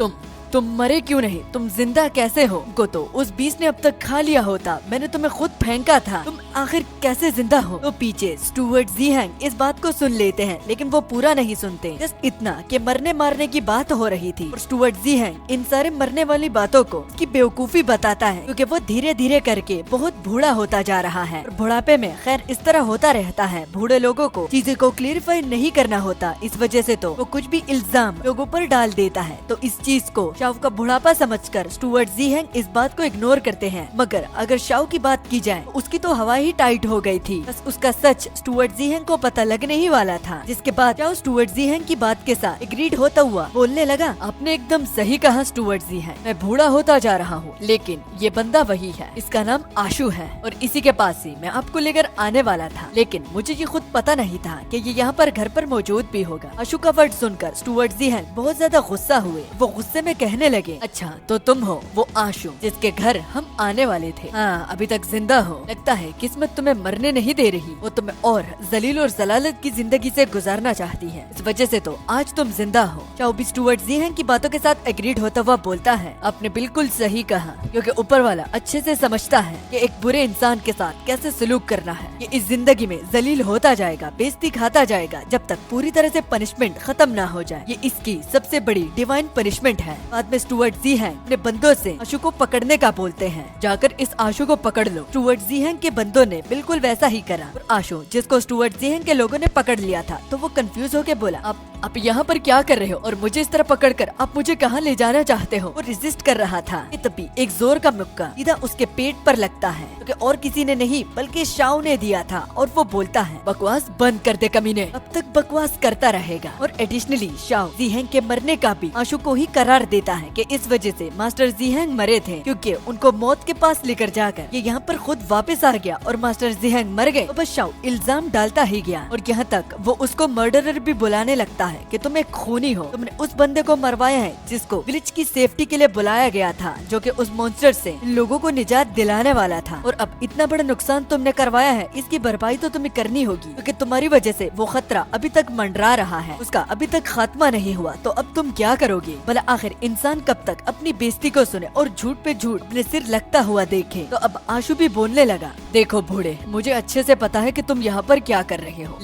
तुम मरे क्यों नहीं, तुम जिंदा कैसे हो? को तो उस बीस ने अब तक खा लिया होता, मैंने तुम्हें खुद फेंका था, तुम आखिर कैसे जिंदा हो? तो पीछे स्टुअर्ट ज़ीहेंग इस बात को सुन लेते हैं लेकिन वो पूरा नहीं सुनते, जस्ट इतना कि मरने मारने की बात हो रही थी। और स्टुअर्ट ज़ीहेंग इन सारे मरने वाली बातों को उसकी बेवकूफी बताता है क्योंकि वो धीरे धीरे करके बहुत बूढ़ा होता जा रहा है। और बुढ़ापे में खैर इस तरह होता रहता है, बूढ़े लोगों को चीजें को क्लियरिफाई नहीं करना होता, इस वजह से तो वो कुछ भी इल्जाम लोगों पर डाल देता है। तो इस चीज को शाओ का बुढ़ापा समझकर स्टुअर्ट ज़ीहेंग इस बात को इग्नोर करते हैं। मगर अगर शाओ की बात की जाए तो उसकी तो हवा ही टाइट हो गई थी। बस उसका सच स्टुअर्ट ज़ीहेंग को पता लगने ही वाला था, जिसके बाद शाओ स्टुअर्ट ज़ीहेंग की बात के साथ एग्रीड होता हुआ बोलने लगा, आपने एकदम सही कहा स्टुअर्ट ज़ीहेंग, मैं बूढ़ा होता जा रहा हूँ लेकिन ये बंदा वही है, इसका नाम आशु है और इसी के पास ही मैं आपको लेकर आने वाला था, लेकिन मुझे ये खुद पता नहीं था कि ये यहाँ पर घर पर मौजूद भी होगा। आशु का वर्ड सुनकर स्टुअर्ट ज़ीहेंग बहुत ज्यादा गुस्सा हुए। वो गुस्से में कहने लगे, अच्छा तो तुम हो वो आशु जिसके घर हम आने वाले थे? हाँ, अभी तक जिंदा हो। लगता है किस्मत तुम्हें मरने नहीं दे रही, वो तुम्हें और जलील और जलालत की जिंदगी से गुजारना चाहती है, इस वजह से तो आज तुम जिंदा हो। शाओ भी स्टुअर्ट ज़ीहेंग की बातों के साथ एग्रीड होता हुआ बोलता है, आपने बिल्कुल सही कहा, क्योंकि ऊपर वाला अच्छे से समझता है कि एक बुरे इंसान के साथ कैसे सलूक करना है। ये इस जिंदगी में जलील होता जाएगा, बेइज्जती खाता जाएगा जब तक पूरी तरह से पनिशमेंट खत्म ना हो जाए। ये इसकी सबसे बड़ी डिवाइन पनिशमेंट है। बाद में स्टुअर्ट ज़ीहेंग अपने बंदों से आशु को पकड़ने का बोलते हैं, जाकर इस आशु को पकड़ लो। स्टुअर्ट ज़ीहेंग के बंदों ने बिल्कुल वैसा ही करा और आशु जिसको स्टुअर्ट ज़ीहेंग के लोगों ने पकड़ लिया था तो वो कंफ्यूज होके बोला, आप यहाँ पर क्या कर रहे हो और मुझे इस तरह पकड़कर आप मुझे कहाँ ले जाना चाहते हो? वो रेजिस्ट कर रहा था। तभी एक जोर का मुक्का सीधा उसके पेट पर लगता है, क्योंकि और किसी ने नहीं बल्कि शाओ ने दिया था और वो बोलता है, बकवास बंद कर दे कमीने, अब तक बकवास करता रहेगा। और एडिशनली शाओ ज़ीहेंग के मरने का भी आशु को ही करार देता है कि इस वजह से मास्टर ज़ीहेंग मरे थे, क्योंकि उनको मौत के पास लेकर जाकर ये यहाँ पर खुद वापस आ गया और मास्टर ज़ीहेंग मर गए। तो बस शाओ इल्जाम डालता ही गया और यहाँ तक वो उसको मर्डरर भी बुलाने लगता है कि तुम एक खूनी हो, तुमने उस बंदे को मरवाया है जिसको विलेज की सेफ्टी के लिए बुलाया गया था, जो कि उस मॉन्स्टर से इन लोगों को निजात दिलाने वाला था, और अब इतना बड़ा नुकसान तुमने करवाया है, इसकी भरपाई तो तुम्हें करनी होगी, क्योंकि तुम्हारी वजह से वो खतरा अभी तक मंडरा रहा है, उसका अभी तक खात्मा नहीं हुआ। तो अब तुम क्या करोगे? भला आखिर इंसान कब तक अपनी बेइज्जती को सुने और झूठ पे झूठ अपने सिर लगता हुआ देखे? तो अब आशु भी बोलने लगा, देखो बूढ़े, मुझे अच्छे से पता है कि तुम यहाँ पर क्या कर रहे हो,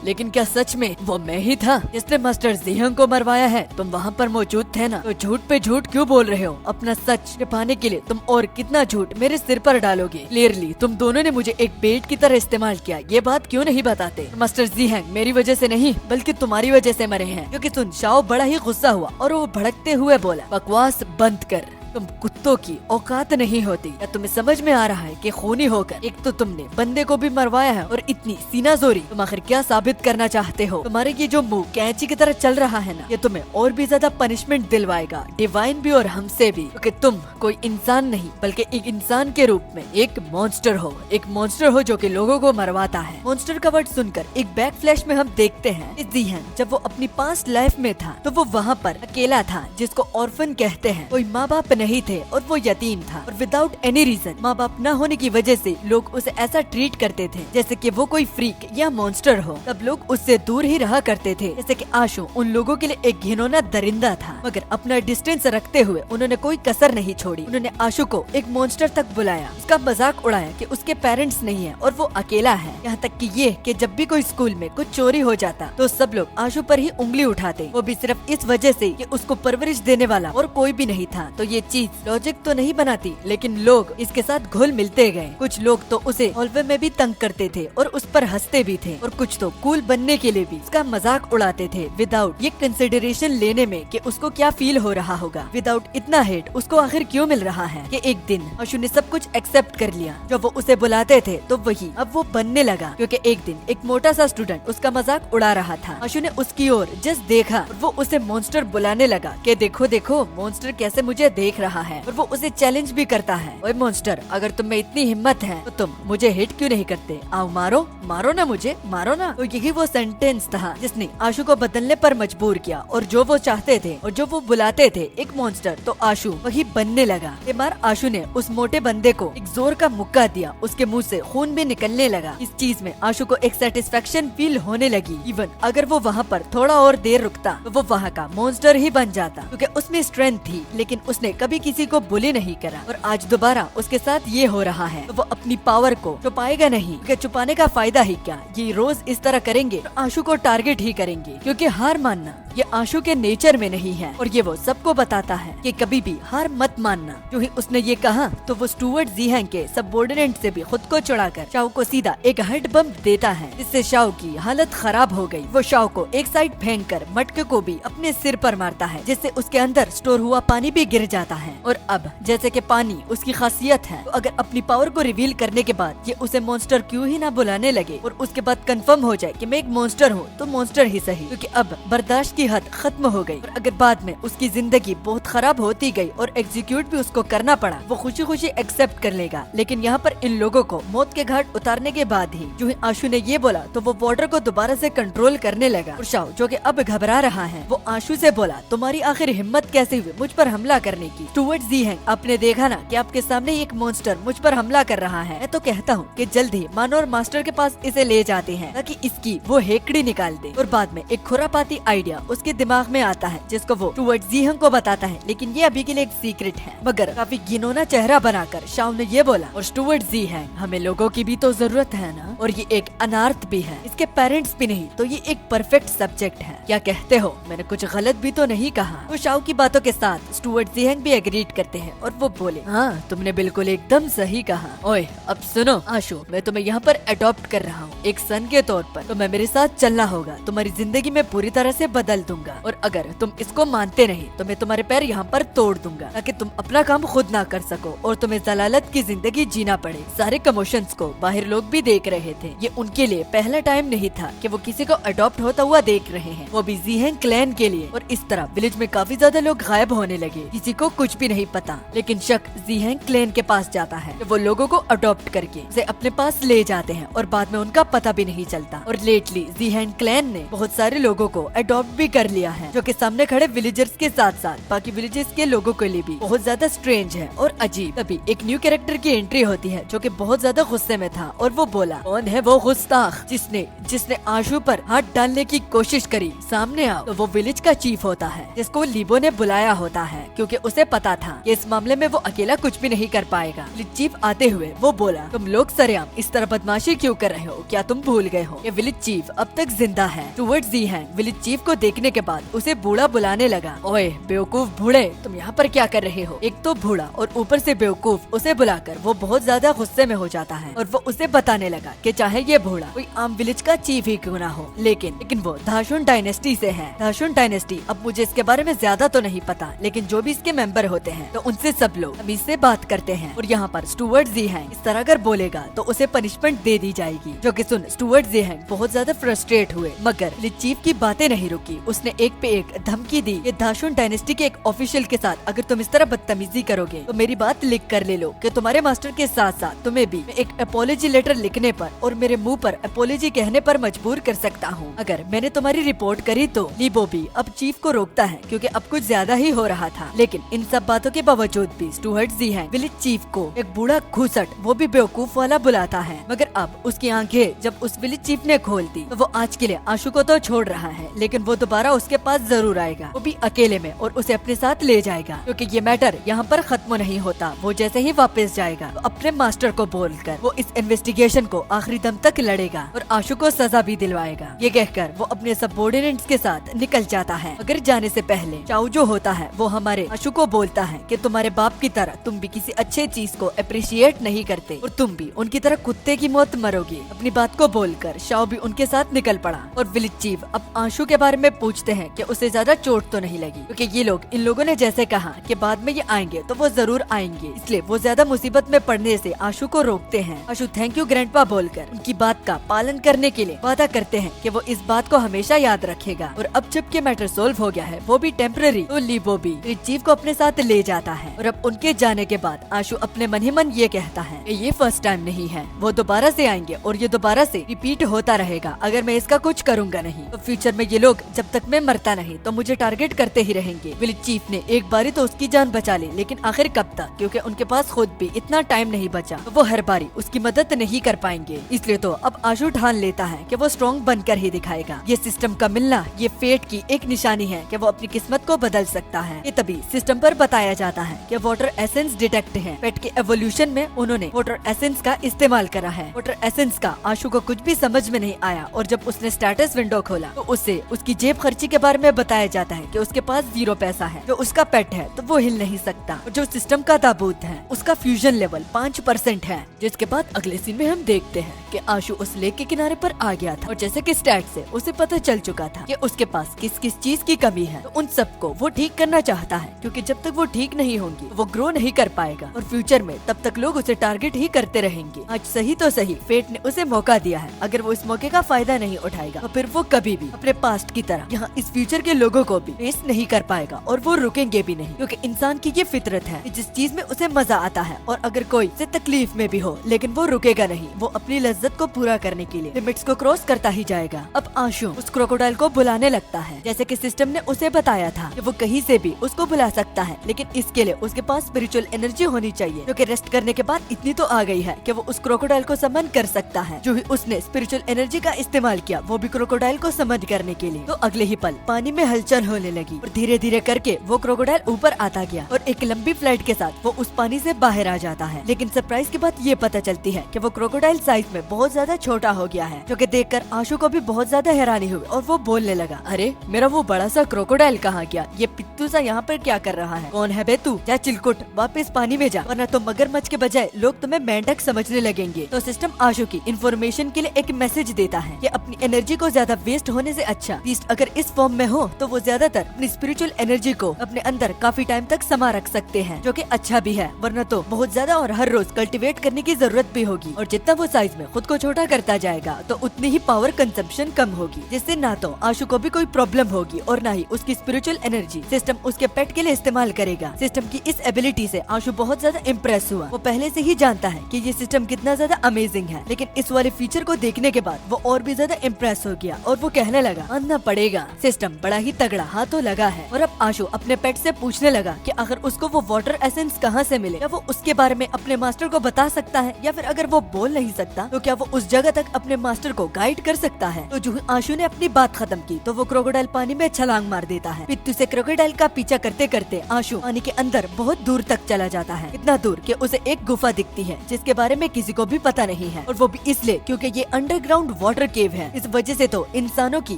लेकिन क्या सच में वो मैं ही था जिसने मास्टर ज़ीहेंग को मरवाया है? तुम वहाँ पर मौजूद थे ना, तो झूठ पे झूठ क्यों बोल रहे हो? अपना सच छिपाने के लिए तुम और कितना झूठ मेरे सिर पर डालोगे? क्लियरली तुम दोनों ने मुझे एक बेट की तरह इस्तेमाल किया, ये बात क्यों नहीं बताते? मास्टर ज़ीहेंग मेरी वजह से नहीं बल्कि तुम्हारी वजह से मरे हैं। क्योंकि सुन, शाओ बड़ा ही गुस्सा हुआ और वो भड़कते हुए बोला, बकवास बंद कर, तुम कुत्तों की औकात नहीं होती। या तुम्हें समझ में आ रहा है कि खूनी होकर एक तो तुमने बंदे को भी मरवाया है और इतनी सीनाजोरी, तुम आखिर क्या साबित करना चाहते हो? तुम्हारे ये जो मुंह कैंची की तरह चल रहा है ना, ये तुम्हें और भी ज्यादा पनिशमेंट दिलवाएगा, डिवाइन भी और हमसे भी, क्योंकि तुम कोई इंसान नहीं बल्कि एक इंसान के रूप में एक मॉन्स्टर हो। एक मॉन्स्टर हो जो कि लोगों को मरवाता है। मॉन्स्टर का वर्ड सुनकर एक बैक फ्लैश में हम देखते हैं कि ज़ीहन जब वो अपनी पास्ट लाइफ में था तो वो वहाँ पर अकेला था, जिसको ऑर्फन कहते हैं। कोई माँ बाप नहीं थे और वो यतीम था, और विदाउट एनी रीजन माँ बाप न होने की वजह से लोग उसे ऐसा ट्रीट करते थे जैसे कि वो कोई फ्रीक या मॉन्स्टर हो। तब लोग उससे दूर ही रहा करते थे, जैसे कि आशु उन लोगों के लिए एक घिनौना दरिंदा था। मगर अपना डिस्टेंस रखते हुए उन्होंने कोई कसर नहीं छोड़ी। उन्होंने आशु को एक मॉन्स्टर तक बुलाया, उसका मजाक उड़ाया कि उसके पेरेंट्स नहीं है और वो अकेला है। यहाँ तक कि ये कि जब भी कोई स्कूल में कुछ चोरी हो जाता तो सब लोग आशु पर ही उंगली उठाते, वो भी सिर्फ इस वजह से कि उसको परवरिश देने वाला और कोई भी नहीं था। तो ये चीज लॉजिक तो नहीं बनाती, लेकिन लोग इसके साथ घुल मिलते गए। कुछ लोग तो उसे हॉलवे में भी तंग करते थे और उस पर हंसते भी थे, और कुछ तो कूल बनने के लिए भी उसका मजाक उड़ाते थे विदाउट ये कंसिडरेशन लेने में कि उसको क्या फील हो रहा होगा। विदाउट इतना हेट उसको आखिर क्यों मिल रहा है कि एक दिन आशु ने सब कुछ एक्सेप्ट कर लिया। जो वो उसे बुलाते थे तो वही अब वो बनने लगा, क्योंकि एक दिन एक मोटा सा स्टूडेंट उसका मजाक उड़ा रहा था। आशु ने उसकी ओर जस्ट देखा और वो उसे मॉन्स्टर बुलाने लगा कि देखो देखो मॉन्स्टर कैसे मुझे देख रहा है, और वो उसे चैलेंज भी करता है, ओए मॉन्स्टर अगर तुम में इतनी हिम्मत है तो तुम मुझे हिट क्यों नहीं करते? आओ मारो मारो ना मुझे, मारो ना। तो यही वो सेंटेंस था जिसने आशु को बदलने पर मजबूर किया, और जो वो चाहते थे और जो वो बुलाते थे एक मॉन्स्टर, तो आशु वही बनने लगा। एक बार आशु ने उस मोटे बंदे को एक जोर का मुक्का दिया, उसके मुंह से खून भी निकलने लगा। इस चीज में आशु को एक सेटिस्फेक्शन फील होने लगी। इवन अगर वो वहाँ पर थोड़ा और देर रुकता तो वो वहाँ का मॉन्स्टर ही बन जाता, क्योंकि उसमें स्ट्रेंथ थी। लेकिन उसने कभी किसी को बुली नहीं करा, और आज दोबारा उसके साथ ये हो रहा है। तो वो अपनी पावर को छुपाएगा नहीं, क्योंकि छुपाने का फायदा ही क्या, ये रोज इस तरह करेंगे तो आशु को टारगेट ही करेंगे, क्योंकि हार मानना ये आशु के नेचर में नहीं है। और ये वो सबको बताता है कि कभी भी हार मत मानना। जो ही उसने ये कहा तो वो स्टुअर्ट ज़ीहन के सबऑर्डिनेट से भी खुद को चढ़ाकर शाओ को सीधा एक हेड बम्प देता है, जिससे शाओ की हालत खराब हो गई। वो शाओ को एक साइड फेंक कर मटके को भी अपने सिर पर मारता है, जिससे उसके अंदर स्टोर हुआ पानी भी गिर जाता है। और अब जैसे कि पानी उसकी खासियत है, तो अगर अपनी पावर को रिवील करने के बाद ये उसे मॉन्स्टर क्यों ही ना बुलाने लगे, और उसके बाद कंफर्म हो जाए कि मैं एक मॉन्स्टर हूँ तो मॉन्स्टर ही सही, क्योंकि अब बर्दाश्त की हद खत्म हो गई। और अगर बाद में उसकी जिंदगी बहुत खराब होती गई और एग्जीक्यूट भी उसको करना पड़ा, वो खुशी खुशी एक्सेप्ट कर लेगा। लेकिन यहाँ पर इन लोगों को मौत के घाट उतारने के बाद ही जो ही आशु ने ये बोला तो वो वाटर को दोबारा से कंट्रोल करने लगा। और शाओ जो कि अब घबरा रहा है, वो आशु से बोला तुम्हारी आखिर हिम्मत कैसे हुई मुझ पर हमला करने की? स्टुअर्ट ज़ीहन आपने देखा ना कि आपके सामने एक मॉन्स्टर मुझ पर हमला कर रहा है। मैं तो कहता हूँ कि जल्द ही मानो और मास्टर के पास इसे ले जाते हैं ताकि इसकी वो हेकड़ी निकाल दे। और बाद में एक खुरापाती आइडिया उसके दिमाग में आता है, जिसको वो स्टुअर्ट ज़ीहन को बताता है, लेकिन ये अभी के लिए एक सीक्रेट है। मगर काफी घिनौना चेहरा बनाकर शाओ ने ये बोला, और स्टुअर्ट ज़ीहन हमें लोगों की भी तो जरूरत है ना, और ये एक अनार्थ भी है, इसके पेरेंट्स भी नहीं, तो ये एक परफेक्ट सब्जेक्ट है। क्या कहते हो? मैंने कुछ गलत भी तो नहीं कहा? तो शाओ की बातों के साथ स्टुअर्ट ज़ीहन भी एग्रीड करते हैं और वो बोले हाँ तुमने बिल्कुल एकदम सही कहा। ओए अब सुनो आशु, मैं तुम्हें यहाँ पर अडॉप्ट कर रहा हूँ एक सन के तौर पर, तो मैं मेरे साथ चलना होगा, तुम्हारी जिंदगी में पूरी तरह से बदल दूंगा, और अगर तुम इसको मानते नहीं तो मैं तुम्हारे पैर यहाँ पर तोड़ दूंगा ताकि तुम अपना काम खुद ना कर सको और तुम्हें जलालत की जिंदगी जीना पड़े। सारे कमोशंस को बाहर लोग भी देख रहे थे। ये उनके लिए पहला टाइम नहीं था कि वो किसी को अडॉप्ट होता हुआ देख रहे हैं, वो भी ज़ीहन क्लैन के लिए। और इस तरह विलेज में काफी ज्यादा लोग गायब होने लगे, किसी को कुछ भी नहीं पता। लेकिन शक ज़ीहन क्लैन के पास जाता है, वो लोगों को अडॉप्ट करके उसे अपने पास ले जाते हैं और बाद में उनका पता भी नहीं चलता। और लेटली ज़ीहन क्लैन ने बहुत सारे लोगों को अडॉप्ट भी कर लिया है, जो कि सामने खड़े विलेजर्स के साथ साथ बाकी विलेजेस के लोगों के लिए भी बहुत ज्यादा स्ट्रेंज है और अजीब। तभी एक न्यू कैरेक्टर की एंट्री होती है जो कि बहुत ज्यादा गुस्से में था, और वो बोला कौन है वो गुस्ताख जिसने आशु पर हाथ डालने की कोशिश करी, सामने आओ। तो वो विलेज का चीफ होता है, जिसको लीबो ने बुलाया होता है, क्योंकि उसे पता था कि इस मामले में वो अकेला कुछ भी नहीं कर पाएगा। चीफ आते हुए वो बोला तुम लोग सरेआम इस तरह बदमाशी क्यों कर रहे हो? क्या तुम भूल गए हो ये विलेज चीफ अब तक जिंदा है? स्टुअर्ट ज़ीहन विलेज चीफ को देखने के बाद उसे बूढ़ा बुलाने लगा। ओए बेवकूफ बूढ़े, तुम यहाँ पर क्या कर रहे हो? एक तो बूढ़ा और ऊपर से बेवकूफ, उसे बुलाकर वो बहुत ज्यादा गुस्से में हो जाता है और वो उसे बताने लगा कि चाहे ये बूढ़ा कोई आम विलेज का चीफ ही क्यों ना हो, लेकिन वो धाशुन डायनेस्टी से है। धाशुन डायनेस्टी, अब मुझे इसके बारे में ज्यादा तो नहीं पता, लेकिन जो भी इसके मेंबर मेंबर होते हैं तो उनसे सब लोग तमीज से बात करते हैं। और यहाँ पर स्टुअर्ट जी हैंग इस तरह अगर बोलेगा तो उसे पनिशमेंट दे दी जाएगी, जो कि सुन स्टुअर्ट जी हैंग बहुत ज्यादा फ्रस्ट्रेट हुए। मगर चीफ की बातें नहीं रुकी, उसने एक पे एक धमकी दी कि दाशुन डायनेस्टी के एक ऑफिशियल के साथ अगर तुम इस तरह बदतमीजी करोगे तो मेरी बात लिख कर ले लो कि तुम्हारे मास्टर के साथ साथ तुम्हें भी एक अपोलॉजी लेटर लिखने पर और मेरे मुंह पर अपोलॉजी कहने पर मजबूर कर सकता हूँ। अगर मैंने तुम्हारी रिपोर्ट करी तो ली बॉबी अब चीफ को रोकता है क्योंकि अब कुछ ज्यादा ही हो रहा था। लेकिन इन सब बातों के बावजूद भी स्टुअर्ट जी हैंग विलेज चीफ को एक बूढ़ा घुसट वो भी बेवकूफ वाला बुलाता है। मगर अब उसकी आंखें जब उस विलेज चीफ ने खोल दी तो वो आज के लिए आशु को तो छोड़ रहा है, लेकिन वो दोबारा उसके पास जरूर आएगा, वो भी अकेले में, और उसे अपने साथ ले जाएगा क्योंकि ये मैटर यहाँ पर खत्म नहीं होता। वो जैसे ही वापस जाएगा तो अपने मास्टर को बोलकर वो इस इन्वेस्टिगेशन को आखिरी दम तक लड़ेगा और आशु को सजा भी दिलवाएगा। ये कहकर वो अपने सबऑर्डिनेट्स के साथ निकल जाता है। मगर जाने से पहले चाऊ जो होता है वो हमारे आशु को बोलता है कि तुम्हारे बाप की तरह तुम भी किसी अच्छे चीज को अप्रिशिएट नहीं करते और तुम भी उनकी तरह कुत्ते की मौत मरोगे। अपनी बात को बोलकर शाओ भी उनके साथ निकल पड़ा और विलेज चीफ अब आशु के बारे में पूछते हैं कि उसे ज्यादा चोट तो नहीं लगी, क्योंकि ये लोग इन लोगों ने जैसे कहा कि बाद में ये आएंगे तो वो जरूर आएंगे, इसलिए वो ज्यादा मुसीबत में पड़ने से आशु को रोकते हैं। आशु थैंक यू ग्रैंडपा बोलकर उनकी बात का पालन करने के लिए वादा करते हैं कि वो इस बात को हमेशा याद रखेगा। और अब जबकि मैटर सोल्व हो गया है, वो भी टेम्पररी, तो ली बॉबी विलेज चीफ को अपने साथ ले जाता है। और अब उनके जाने के बाद आशु अपने मन ही मन ये कहता है कि ये फर्स्ट टाइम नहीं है, वो दोबारा से आएंगे और ये दोबारा से रिपीट होता रहेगा अगर मैं इसका कुछ करूंगा नहीं तो फ्यूचर में ये लोग जब तक मैं मरता नहीं तो मुझे टारगेट करते ही रहेंगे। विलेज चीफ ने एक बारी तो उसकी जान बचा ली, लेकिन आखिर कब तक, क्योंकि उनके पास खुद भी इतना टाइम नहीं बचा, तो वो हर बारी उसकी मदद नहीं कर पाएंगे। इसलिए तो अब आशु ठान लेता है कि वो स्ट्रॉन्ग बनकर ही दिखाएगा। ये सिस्टम का मिलना ये फेट की एक निशानी है कि वो अपनी किस्मत को बदल सकता है। ये तभी सिस्टम पर बताया जाता है कि वाटर एसेंस डिटेक्ट है। पेट के एवोल्यूशन में उन्होंने वाटर एसेंस का इस्तेमाल करा है। वाटर एसेंस का आशु को कुछ भी समझ में नहीं आया और जब उसने स्टेटस विंडो खोला तो उससे उसकी जेब खर्ची के बारे में बताया जाता है कि उसके पास 0 पैसा है। जो उसका पेट है तो वो हिल नहीं सकता और जो सिस्टम का ताबूत है उसका फ्यूजन लेवल 5% है। जिसके बाद अगले सीन में हम देखते हैं कि आशु उस लेक के किनारे पर आ गया था और जैसे कि स्टैट से उसे पता चल चुका था कि उसके पास किस किस चीज की कमी है, तो उन सबको वो ठीक करना चाहता है, क्योंकि जब तक वो ठीक नहीं होंगी वो ग्रो नहीं कर पाएगा और फ्यूचर में तब तक लोग उसे टारगेट ही करते रहेंगे। आज सही तो सही फेट ने उसे मौका दिया है, अगर वो इस मौके का फायदा नहीं उठाएगा तो फिर वो कभी भी अपने पास्ट की तरह यहाँ इस फ्यूचर के लोगों को भी फेस नहीं कर पाएगा और वो रुकेंगे भी नहीं, क्योंकि इंसान की ये फितरत है कि जिस चीज में उसे मजा आता है और अगर कोई से तकलीफ में भी हो लेकिन वो रुकेगा नहीं, वो अपनी लज्जत को पूरा करने के लिए लिमिट्स को क्रॉस करता ही जाएगा। अब आशु उस क्रोकोडाइल को बुलाने लगता है, जैसे कि सिस्टम ने उसे बताया था कि वो कहीं से भी उसको बुला सकता है, लेकिन इसके लिए उसके पास स्पिरिचुअल एनर्जी होनी चाहिए, जो कि रेस्ट करने के बाद इतनी तो आ गई है कि वो उस क्रोकोडाइल को समन कर सकता है। जो ही उसने स्पिरिचुअल एनर्जी का इस्तेमाल किया वो भी क्रोकोडाइल को समन करने के लिए, तो अगले ही पल पानी में हलचल होने लगी और धीरे धीरे करके वो क्रोकोडाइल ऊपर आता गया और एक लंबी फ्लाइट के साथ वो उस पानी से बाहर आ जाता है। लेकिन सरप्राइज की बात ये पता चलती है कि वो क्रोकोडाइल साइज में बहुत ज्यादा छोटा हो गया है, जो कि देखकर आशु को भी बहुत ज्यादा हैरानी हुई और वो बोलने लगा, अरे मेरा वो बड़ा सा क्रोकोडाइल कहाँ गया? ये पित्तू सा यहाँ पर क्या कर रहा है? कौन है बे तू? जा चिलकुट वापस पानी में जा, वरना तो मगरमच्छ के बजाय लोग तुम्हें मेंढक समझने लगेंगे। तो सिस्टम आशु की इन्फॉर्मेशन के लिए एक मैसेज देता है कि अपनी एनर्जी को ज्यादा वेस्ट होने से अच्छा बीस्ट अगर इस फॉर्म में हो तो वो ज्यादातर अपनी स्पिरिचुअल एनर्जी को अपने अंदर काफी टाइम तक समा रख सकते हैं, जो कि अच्छा भी है, वरना तो बहुत ज्यादा और हर रोज कल्टीवेट करने की जरूरत भी होगी। और जितना वो साइज में खुद को छोटा करता जाएगा तो उतनी ही पावर कंजम्पशन कम होगी, जिससे ना तो आशु को भी कोई प्रॉब्लम होगी और ना ही उसकी स्पिरिचुअल एनर्जी सिस्टम उसके पेट के लिए इस्तेमाल करेगा। सिस्टम की इस एबिलिटी से आशु बहुत ज्यादा इम्प्रेस हुआ। वो पहले से ही जानता है कि ये सिस्टम कितना ज्यादा अमेजिंग है, लेकिन इस वाले फीचर को देखने के बाद वो और भी ज्यादा इम्प्रेस हो गया और वो कहने लगा, मानना पड़ेगा सिस्टम बड़ा ही तगड़ा हाथों लगा है। और अब आशु अपने पेट से पूछने लगा कि अगर उसको वो वाटर एसेंस कहाँ से मिले, क्या वो उसके बारे में अपने मास्टर को बता सकता है, या फिर अगर वो बोल नहीं सकता तो क्या वो उस जगह तक अपने मास्टर को गाइड कर सकता है। तो जो आशु ने अपनी बात खत्म की तो वो क्रोकोडाइल पानी में छलांग मार देता है। पित्तू से क्रोकोडाइल का पीछा करते करते आशु पानी के अंदर बहुत दूर तक चला जाता है, इतना दूर कि उसे एक गुफा दिखती है जिसके बारे में किसी को भी पता नहीं है, और वो भी इसलिए क्योंकि ये अंडरग्राउंड वाटर केव है। इस वजह से तो इंसानों की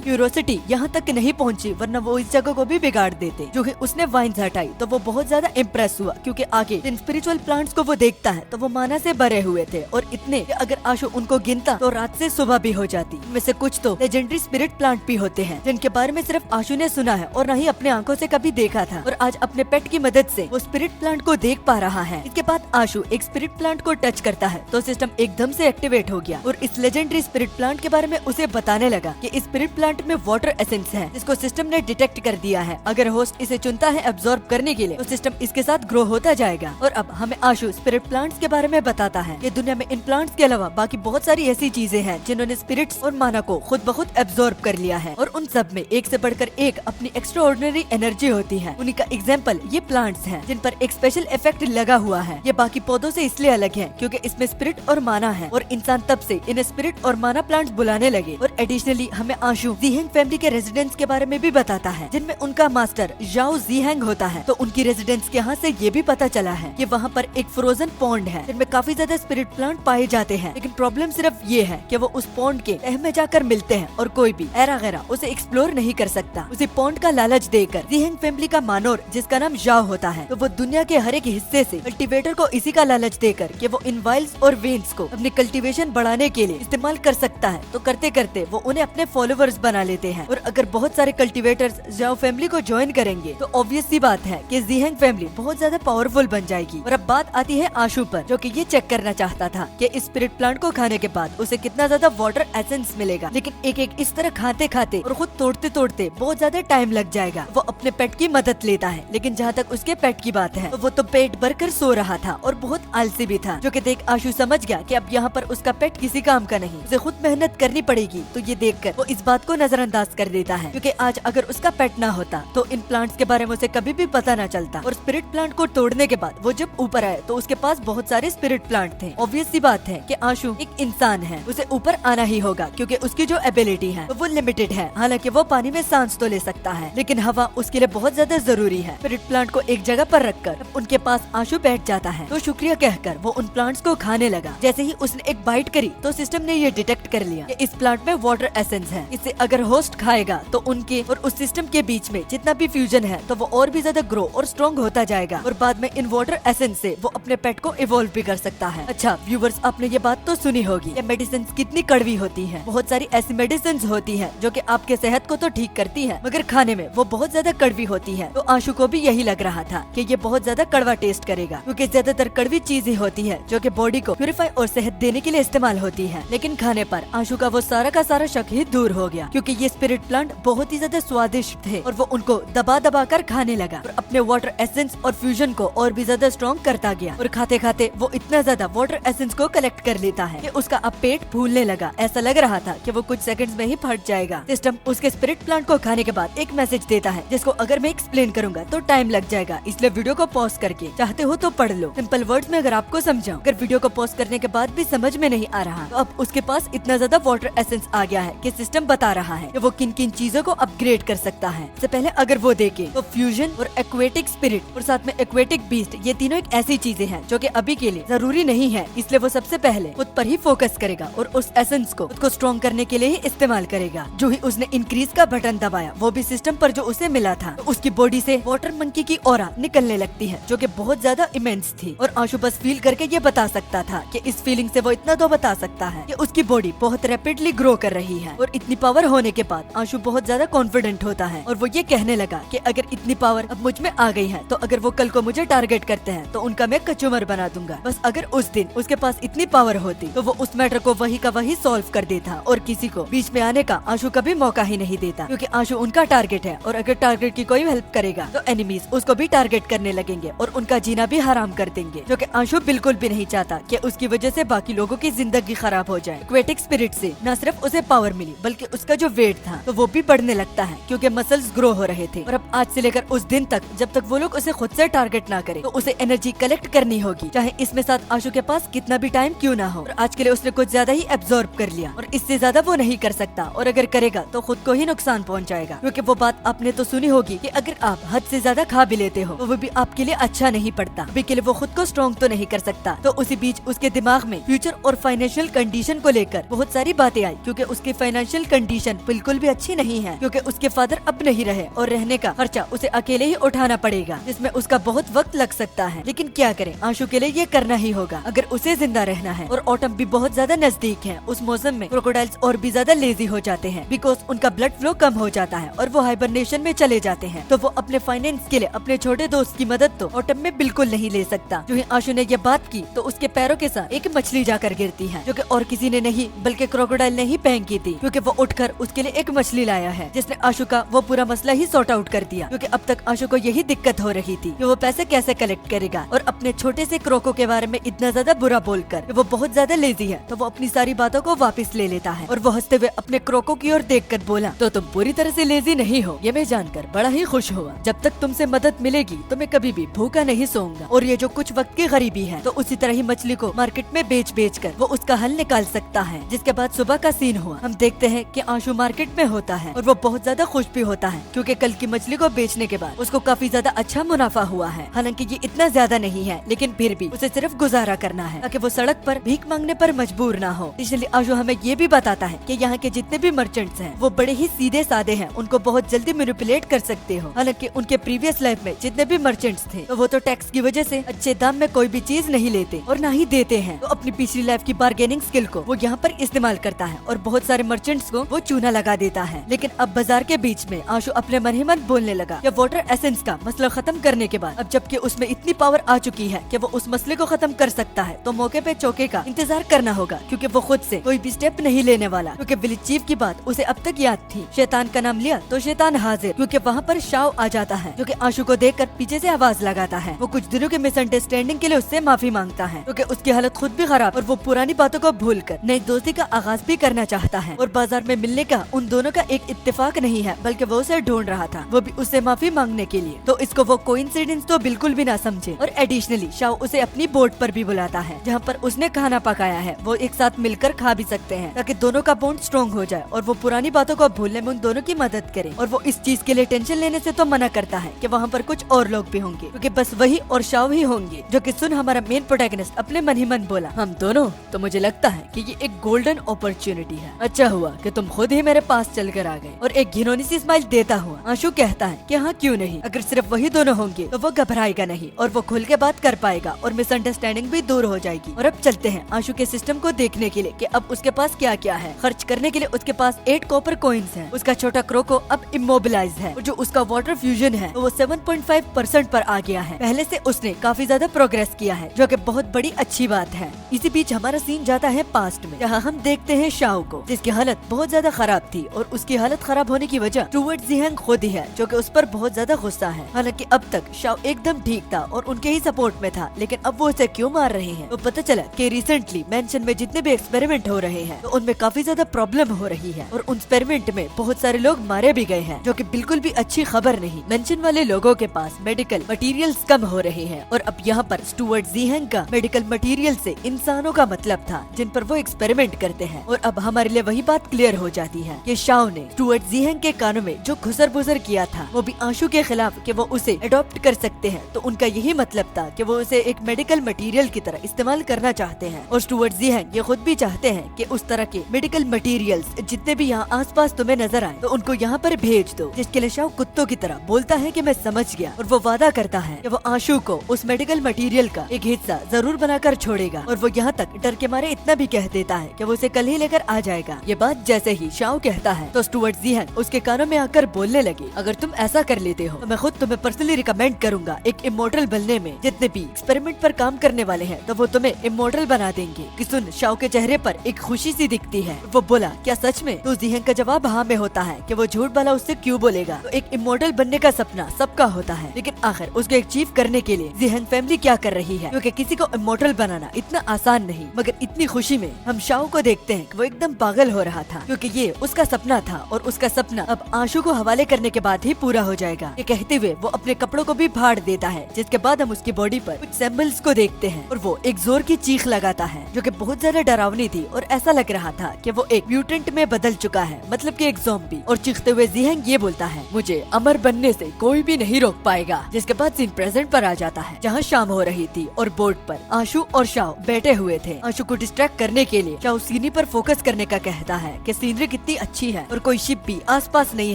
क्यूरियोसिटी यहाँ तक नहीं पहुँची, वरना वो इस जगह को भी बिगाड़ देते। जो कि उसने वाइन्स हटाई तो वो बहुत ज्यादा इम्प्रेस हुआ, क्योंकि आगे जिन स्पिरिचुअल प्लांट्स को वो देखता है तो वो माना से भरे हुए थे और इतने कि अगर आशु उनको गिनता तो रात से सुबह भी हो जाती। इनमें से कुछ तो लेजेंडरी स्पिरिट प्लांट भी होते हैं जिनके बारे में सिर्फ आशु ने सुना है और न ही अपने आंखों से कभी देखा था, और आज अपने पेट की मदद से वो स्पिरिट प्लांट को देख पा रहा है। इसके बाद आशु एक स्पिरिट प्लांट को टच करता है तो सिस्टम एकदम से एक्टिवेट हो गया और इस लेजेंडरी स्पिरिट प्लांट के बारे में उसे बताने लगा कि इस स्पिरिट प्लांट में वाटर एसेंस है जिसको सिस्टम ने डिटेक्ट कर दिया है। अगर होस्ट इसे चुनता है एब्जॉर्ब करने के लिए तो सिस्टम इसके साथ ग्रो होता जाएगा। और अब हमें आशु स्पिरिट प्लांट्स के बारे में बताता है कि दुनिया में इन प्लांट्स के अलावा बाकी बहुत सारी ऐसी चीजें हैं जिन्होंने स्पिरिट्स और माना को खुद ब खुद एब्जॉर्ब कर लिया है और उन सब में एक से बढ़कर एक अपनी एक्स्ट्राऑर्डिनरी एनर्जी होती है। उन्हीं का एग्जाम्पल ये प्लांट्स हैं जिन पर एक स्पेशल इफेक्ट लगा हुआ है। ये बाकी पौधों से इसलिए अलग है क्योंकि इसमें स्पिरिट और माना है और इंसान तब से इन्हें स्पिरिट और माना प्लांट्स बुलाने लगे। और एडिशनली हमें आशु जीहेंग फैमिली के रेजिडेंट्स के बारे में भी बताता है जिनमें उनका मास्टर जाओ जीहेंग होता है। तो उनकी रेजिडेंट्स के यहाँ से ये भी पता चला है कि वहाँ पर एक फ्रोजन पॉन्ड है जिनमें काफी ज्यादा स्पिरिट प्लांट पाए जाते हैं। लेकिन प्रॉब्लम सिर्फ ये है कि वो उस पॉन्ड के तह में जाकर मिलते हैं और कोई भी एरा गैरा उसे एक्सप्लोर नहीं कर सकता। उसे पॉन्ड का लालच देकर जीहेंग फैमिली का मानोर जिसका नाम जाओ होता है तो वो दुनिया के हर एक हिस्से से कल्टीवेटर को इसी का लालच देकर कि वो इन वाइल्स और वेन्स को अपनी कल्टीवेशन बढ़ाने के लिए इस्तेमाल कर सकता है। तो करते करते वो उन्हें अपने फॉलोवर्स बना लेते हैं। और अगर बहुत सारे कल्टीवेटर्स जाओ फैमिली को ज्वाइन करेंगे तो ऑब्वियस सी बात है कि जीहेंग फैमिली बहुत ज्यादा पावरफुल बन जाएगी। और अब बात आती है आशु पर जो कि ये चेक करना चाहता था कि इस स्पिरिट प्लांट को खाने के बाद उसे कितना ज्यादा वाटर एसेंस मिलेगा। लेकिन एक एक इस तरह खाते खाते और खुद तोड़ते तोड़ते बहुत ज्यादा टाइम लग जाएगा। वो अपने पेट की मदद लेता है लेकिन जहाँ तक उसके पेट की बात है तो वो तो पेट भरकर सो रहा था और बहुत आलसी भी था, जो कि देख आशु समझ गया कि अब यहाँ पर उसका पेट किसी काम का नहीं, उसे खुद मेहनत करनी पड़ेगी। तो ये देखकर वो इस बात को नजरअंदाज कर देता है क्योंकि आज अगर उसका पेट ना होता तो इन प्लांट्स के बारे में उसे कभी भी पता न चलता। और स्पिरिट प्लांट को तोड़ने के बाद वो जब ऊपर आए तो उसके पास बहुत सारे स्पिरिट प्लांट थे। ऑब्वियस सी बात है कि आशु एक इंसान है, उसे ऊपर आना ही होगा क्योंकि उसकी जो एबिलिटी है वो लिमिटेड है। हालांकि वो पानी में सांस तो ले सकता है लेकिन हवा उसके लिए बहुत ज्यादा जरूरी है। स्पिरिट प्लांट को एक जगह पर रखकर उनके पास आशु बैठ जाता है तो शुक्रिया कहकर वो उन प्लांट्स को खाने लगा। जैसे ही उसने एक बाइट करी तो सिस्टम ने ये डिटेक्ट कर लिया कि इस प्लांट में वाटर एसेंस है। इसे अगर होस्ट खाएगा तो उनके और उस सिस्टम के बीच में जितना भी फ्यूजन है तो वो और भी ज्यादा ग्रो और स्ट्रॉन्ग होता जाएगा और बाद में इन वाटर एसेंस से वो अपने पेट को इवॉल्व भी कर सकता है। अच्छा व्यूवर्स, आपने ये बात तो सुनी होगी कि मेडिसिन कितनी कड़वी होती है। बहुत सारी ऐसी मेडिसिन होती है जो कि आपके सेहत को तो ठीक करती है मगर खाने में वो बहुत ज्यादा कड़वी होती है। तो आशु को भी यही लग रहा था कि ये बहुत ज्यादा कड़वा टेस्ट करेगा क्योंकि ज्यादातर कड़वी चीजें होती है जो कि बॉडी को प्यूरिफाई और सेहत देने के लिए इस्तेमाल होती है। लेकिन खाने पर आशु का वो सारा का सारा शक ही दूर हो गया क्योंकि ये स्पिरिट प्लांट बहुत ही ज्यादा स्वादिष्ट थे और वो उनको दबा दबा कर खाने लगा और अपने वाटर एसेंस और फ्यूजन को और भी ज्यादा स्ट्रॉन्ग करता गया। और खाते खाते वो इतना ज्यादा वाटर एसेंस को कलेक्ट कर लेता है कि उसका अब पेट फूलने लगा। ऐसा लग रहा था कि वो कुछ सेकंड्स में ही फट जाएगा। सिस्टम उसके स्पिरिट प्लांट को खाने के बाद एक मैसेज देता है जिसको अगर मैं एक्सप्लेन करूंगा तो टाइम लग जाएगा, इसलिए वीडियो को पॉज करके चाहते हो तो पढ़ लो। सिंपल वर्ड्स में अगर आपको समझाऊं, अगर वीडियो को पॉज करने के बाद भी समझ में नहीं आ रहा तो अब उसके पास इतना ज्यादा वाटर एसेंस आ गया है कि सिस्टम बता रहा है कि वो किन किन चीजों को अपग्रेड कर सकता है। इससे पहले अगर वो देखे तो फ्यूजन और एक्वेटिक स्पिरिट और साथ में एक्वेटिक बीस्ट, ये तीनों एक ऐसी चीजें हैं जो कि अभी के लिए जरूरी नहीं है, इसलिए वो सबसे पहले खुद पर ही फोकस करेगा और उस एसेंस को खुद को स्ट्रॉन्ग करने के लिए ही इस्तेमाल करेगा। जो ही उसने इंक्रीज का बटन दबाया वो भी सिस्टम पर जो उसे मिला था तो उसकी बॉडी से वाटर मंकी की ऑरा निकलने लगती है जो कि बहुत ज्यादा इमेंस थी। और आशु बस फील करके ये बता सकता था कि इस फीलिंग से वो इतना तो बता सकता है कि उसकी बॉडी बहुत रैपिडली ग्रो कर रही है। और इतनी पावर होने के बाद आशु बहुत ज्यादा कॉन्फिडेंट होता है और वो ये कहने लगा कि अगर इतनी पावर अब मुझ में आ गई है तो अगर वो कल को मुझे टारगेट करते हैं तो उनका मैं कचूमर बना दूंगा। बस अगर उस दिन उसके पास इतनी पावर होती तो वो उस मैटर को वही का वही सॉल्व कर देता और किसी को बीच में आने का आशु कभी मौका ही नहीं देता क्योंकि आशु उनका टारगेट है। और अगर टारगेट की कोई हेल्प करेगा तो एनिमीज उसको भी टारगेट करने लगेंगे और उनका जीना भी हराम कर देंगे, जो कि आशु बिल्कुल भी नहीं चाहता कि उसकी वजह से बाकी लोगों की जिंदगी खराब हो जाए। एक्वेटिक स्पिरिट से न सिर्फ उसे पावर मिली बल्कि उसका जो वेट था तो वो भी बढ़ने लगता है क्योंकि मसल्स ग्रो हो रहे थे। और अब आज से लेकर उस दिन तक जब तक वो लोग उसे खुद से टारगेट ना करे तो उसे एनर्जी कलेक्ट करनी होगी, चाहे इसमें साथ आशु के पास कितना भी टाइम क्यों ना हो। और आज के लिए उसने कुछ ज्यादा ही एब्जॉर्ब कर लिया और इससे ज्यादा वो नहीं कर सकता और अगर करेगा तो खुद को ही नुकसान पहुंचाएगा। क्योंकि वो बात आपने तो सुनी होगी कि अगर आप हद से ज्यादा खा भी लेते हो तो वो भी आपके लिए अच्छा नहीं पड़ता। अभी के लिए वो खुद को स्ट्रॉन्ग तो नहीं कर सकता। तो उसी बीच उसके दिमाग में फ्यूचर और फाइनेंशियल कंडीशन को लेकर बहुत सारी बातें आई क्योंकि उसकी फाइनेंशियल कंडीशन बिल्कुल भी अच्छी नहीं है क्योंकि उसके फादर अब नहीं रहे और रहने का खर्चा उसे अकेले ही उठाना पड़ेगा जिसमें उसका बहुत वक्त लग सकता है। लेकिन क्या करें, आशु के लिए ये करना ही होगा अगर उसे जिंदा रहना है। और ऑटम भी बहुत ज्यादा नजदीक है। उस मौसम में क्रोकोडाइल्स और भी ज्यादा लेजी हो जाते हैं बिकॉज उनका ब्लड फ्लो कम हो जाता है और वो हाइबरनेशन में चले जाते हैं। तो वो अपने फाइनेंस के अकेले अपने छोटे दोस्त की मदद तो ऑटम में बिल्कुल नहीं ले सकता। जो ही आशु ने ये बात की तो उसके पैरों के साथ एक मछली जाकर गिरती है, जो कि और किसी ने नहीं बल्कि क्रोकोडाइल ने ही फेंकी थी, क्योंकि वो उठकर उसके लिए एक मछली लाया है, जिसने आशु का वो पूरा मसला ही सॉर्ट आउट कर दिया। क्योंकि अब तक आशु को यही दिक्कत हो रही थी कि वो पैसे कैसे कलेक्ट करेगा, और अपने छोटे से क्रोको के बारे में इतना ज्यादा बुरा बोलकर कि वो बहुत ज्यादा लेजी है, तो वो अपनी सारी बातों को वापस ले लेता है। और वो हंसते हुए अपने क्रोको की ओर देखकर बोला, तो तुम पूरी तरह से लेजी नहीं हो, ये मैं जानकर बड़ा ही खुश हुआ। जब तक तुमसे मदद मिलेगी तो मैं कभी भी भूखा नहीं सोऊंगा, और ये जो कुछ वक्त की गरीबी है तो उसी तरह ही मछली को मार्केट में बेच कर वो उसका हल निकाल सकता है। जिसके बाद सुबह का सीन हुआ, हम देखते हैं कि आशु मार्केट में होता है और वो बहुत ज्यादा खुश भी होता है, क्योंकि कल की मछली को बेचने के बाद उसको काफी ज्यादा अच्छा मुनाफा हुआ है। हालांकि ये इतना ज्यादा नहीं है, लेकिन फिर भी उसे सिर्फ गुजारा करना है ताकि वो सड़क पर भीख मांगने पर मजबूर ना हो। इसलिए आशु हमें ये भी बताता है कि यहाँ के जितने भी मर्चेंट्स हैं वो बड़े ही सीधे साधे हैं, उनको बहुत जल्दी मैनिपुलेट कर सकते हो। हालांकि उनके प्रीवियस लाइफ में जितने भी मर्चेंट्स थे तो वो तो टैक्स की वजह से अच्छे दाम में कोई भी चीज नहीं लेते और ना ही देते हैं, तो अपनी पिछली लाइफ की बार्गेनिंग स्किल को वो यहाँ पर इस्तेमाल करता है और बहुत सारे मर्चेंट्स को वो चूना लगा देता है। लेकिन अब बाजार के बीच में आशु अपने मन ही मन बोलने लगा कि वाटर एसेंस का मसला खत्म करने के बाद अब जबकि उसमें इतनी पावर आ चुकी है कि वो उस मसले को खत्म कर सकता है, तो मौके पे चौके का इंतजार करना होगा, क्योंकि वो खुद से कोई भी स्टेप नहीं लेने वाला। क्योंकि विलेज चीफ की बात उसे अब तक याद थी, शैतान का नाम लिया तो शैतान हाजिर, क्योंकि वहाँ पर शाओ आ जाता है, जो कि आशु को देखकर पीछे से आवाज लगाता है। वो कुछ दिनों के मिसअंडरस्टैंडिंग के लिए उससे माफी मांगता है, क्योंकि उसकी हालत खुद भी खराब और वो पुरानी बातों को भूलकर नई दोस्ती का आगाज भी करना चाहता है। और बाजार में मिलने का उन दोनों का एक इत्तेफाक नहीं है, बल्कि वो उसे ढूंढ रहा था, वो भी उससे माफी मांगने के लिए। तो इसको वो कोइंसिडेंस तो बिल्कुल भी ना समझे। और एडिशनली शाओ उसे अपनी बोट पर भी बुलाता है, जहाँ पर उसने खाना पकाया है, वो एक साथ मिलकर खा भी सकते हैं, ताकि दोनों का बॉन्ड स्ट्रॉन्ग हो जाए और वो पुरानी बातों को भूलने में उन दोनों की मदद करे। और वो इस चीज के लिए टेंशन लेने से तो मना करता है कि वहाँ पर कुछ और लोग भी होंगे, क्योंकि बस वही और शाओ ही होंगे। जो कि सुन हमारा मेन प्रोटैगनिस्ट अपने मन ही मन बोला, हम दोनों, तो मुझे लगता है कि ये एक गोल्डन अपॉर्चुनिटी है। अच्छा हुआ कि तुम खुद ही मेरे पास चल कर आ गए। और एक घिनौनी सी स्माइल देता हुआ आशु कहता है कि हाँ क्यों नहीं, अगर सिर्फ वही दोनों होंगे तो वो घबराएगा नहीं और वो खुल के बात कर पाएगा और मिसअंडरस्टैंडिंग भी दूर हो जाएगी। और अब चलते हैं आशु के सिस्टम को देखने के लिए कि अब उसके पास क्या क्या है। खर्च करने के लिए उसके पास 8 कॉपर कॉइन्स हैं। उसका छोटा क्रोको अब इमोबिलाइज है और जो उसका वाटर फ्यूजन है वो 7.5% पर आ गया है। पहले से उसने काफी ज्यादा प्रोग्रेस किया है, जो कि बहुत बड़ी अच्छी बात है। इसी बीच हमारा सीन जाता है पास्ट में, जहाँ हम देखते हैं शाओ को, जिसकी हालत बहुत ज्यादा खराब थी और उसकी हालत खराब होने की वजह स्टुअर्ट ज़िहेंग खुद ही है, जो कि उस पर बहुत ज्यादा गुस्सा है। हालांकि अब तक शाओ एकदम ठीक था और उनके ही सपोर्ट में था, लेकिन अब वो उसे क्यों मार रहे हैं। तो पता चला कि रिसेंटली मेंशन में जितने भी एक्सपेरिमेंट हो रहे हैं तो उनमें काफी ज्यादा प्रॉब्लम हो रही है और उन एक्सपेरिमेंट में बहुत सारे लोग मारे भी गए हैं, जो कि बिल्कुल भी अच्छी खबर नहीं। मेंशन वाले लोगों के पास मेडिकल मटेरियल्स कम हो रहे हैं और अब यहाँ पर स्टुअर्ट ज़िहेंग का मेडिकल मटेरियल से इंसानों का मतलब था, जिन पर वो एक्सपेरिमेंट करते हैं। और अब हमारे लिए वही बात क्लियर हो जाती है कि शाओ ने स्टुअर्ट ज़िहेंग के कानों में जो घुसर बुसर किया था वो भी आशु के खिलाफ कि वो उसे अडॉप्ट कर सकते हैं, तो उनका यही मतलब था कि वो उसे एक मेडिकल मटेरियल की तरह इस्तेमाल करना चाहते हैं। और स्टुअर्ट ज़िहेंग ये खुद भी चाहते हैं कि उस तरह के मेडिकल मटेरियल्स जितने भी यहाँ आसपास तुम्हें नजर आए तो उनको यहाँ पर भेज दो, जिसके लिए शाओ कुत्तों की तरह बोलता है कि मैं समझ गया। और वो वादा करता है कि वो आशु को उस मेडिकल मटेरियल का एक हिस्सा जरूर बनाकर छोड़ेगा। और वो यहाँ तक डर के मारे इतना भी कह देता है कि वो उसे कल ही लेकर आ जाएगा। ये बात जैसे ही शाओ कहता है तो स्टुअर्ट ज़िहेंग उसके कानों में आकर बोलने लगी, अगर तुम ऐसा कर लेते हो तो मैं खुद तुम्हें पर्सनली रिकमेंड करूंगा एक इमोर्टल बनने में। जितने भी एक्सपेरिमेंट पर काम करने वाले हैं तो वो तुम्हें इमोर्टल बना देंगे। कि सुन शाओ के चेहरे पर एक खुशी सी दिखती है। वो बोला, क्या सच में? तो ज़िहेंग का जवाब हाँ में होता है कि वो झूठ वाला उससे क्यों बोलेगा। तो एक इमोर्टल बनने का सपना सबका होता है, लेकिन आखिर उसको अचीव करने के लिए ज़िहेंग फैमिली क्या कर रही है, क्योंकि किसी को इमोर्टल बनाना इतना आसान नहीं। मगर इतनी खुशी में हम शाओ को देखते हैं कि वो एकदम पागल हो रहा था, क्योंकि ये उसका सपना था और उसका सपना अब आशु को हवाले करने के बाद ही पूरा हो जाएगा। ये कहते हुए वो अपने कपड़ों को भी फाड़ देता है, जिसके बाद हम उसकी बॉडी पर कुछ सैंपल्स को देखते हैं और वो एक जोर की चीख लगाता है, जो कि बहुत ज्यादा डरावनी थी और ऐसा लग रहा था कि वो एक म्यूटेंट में बदल चुका है, मतलब कि एक ज़ॉम्बी। और चीखते हुए ज़िहेंग ये बोलता है, मुझे अमर बनने से कोई भी नहीं रोक पाएगा। जिसके बाद सीन प्रेजेंट पर आ जाता है, जहाँ शाम हो रही थी और बोर्ड पर आशु और शाओ बैठे हुए थे। आशु को डिस्ट्रैक्ट करने के लिए शाओ सीनरी पर फोकस करने का कहता है कि सीनरी कितनी अच्छी है और कोई शिप भी आसपास नहीं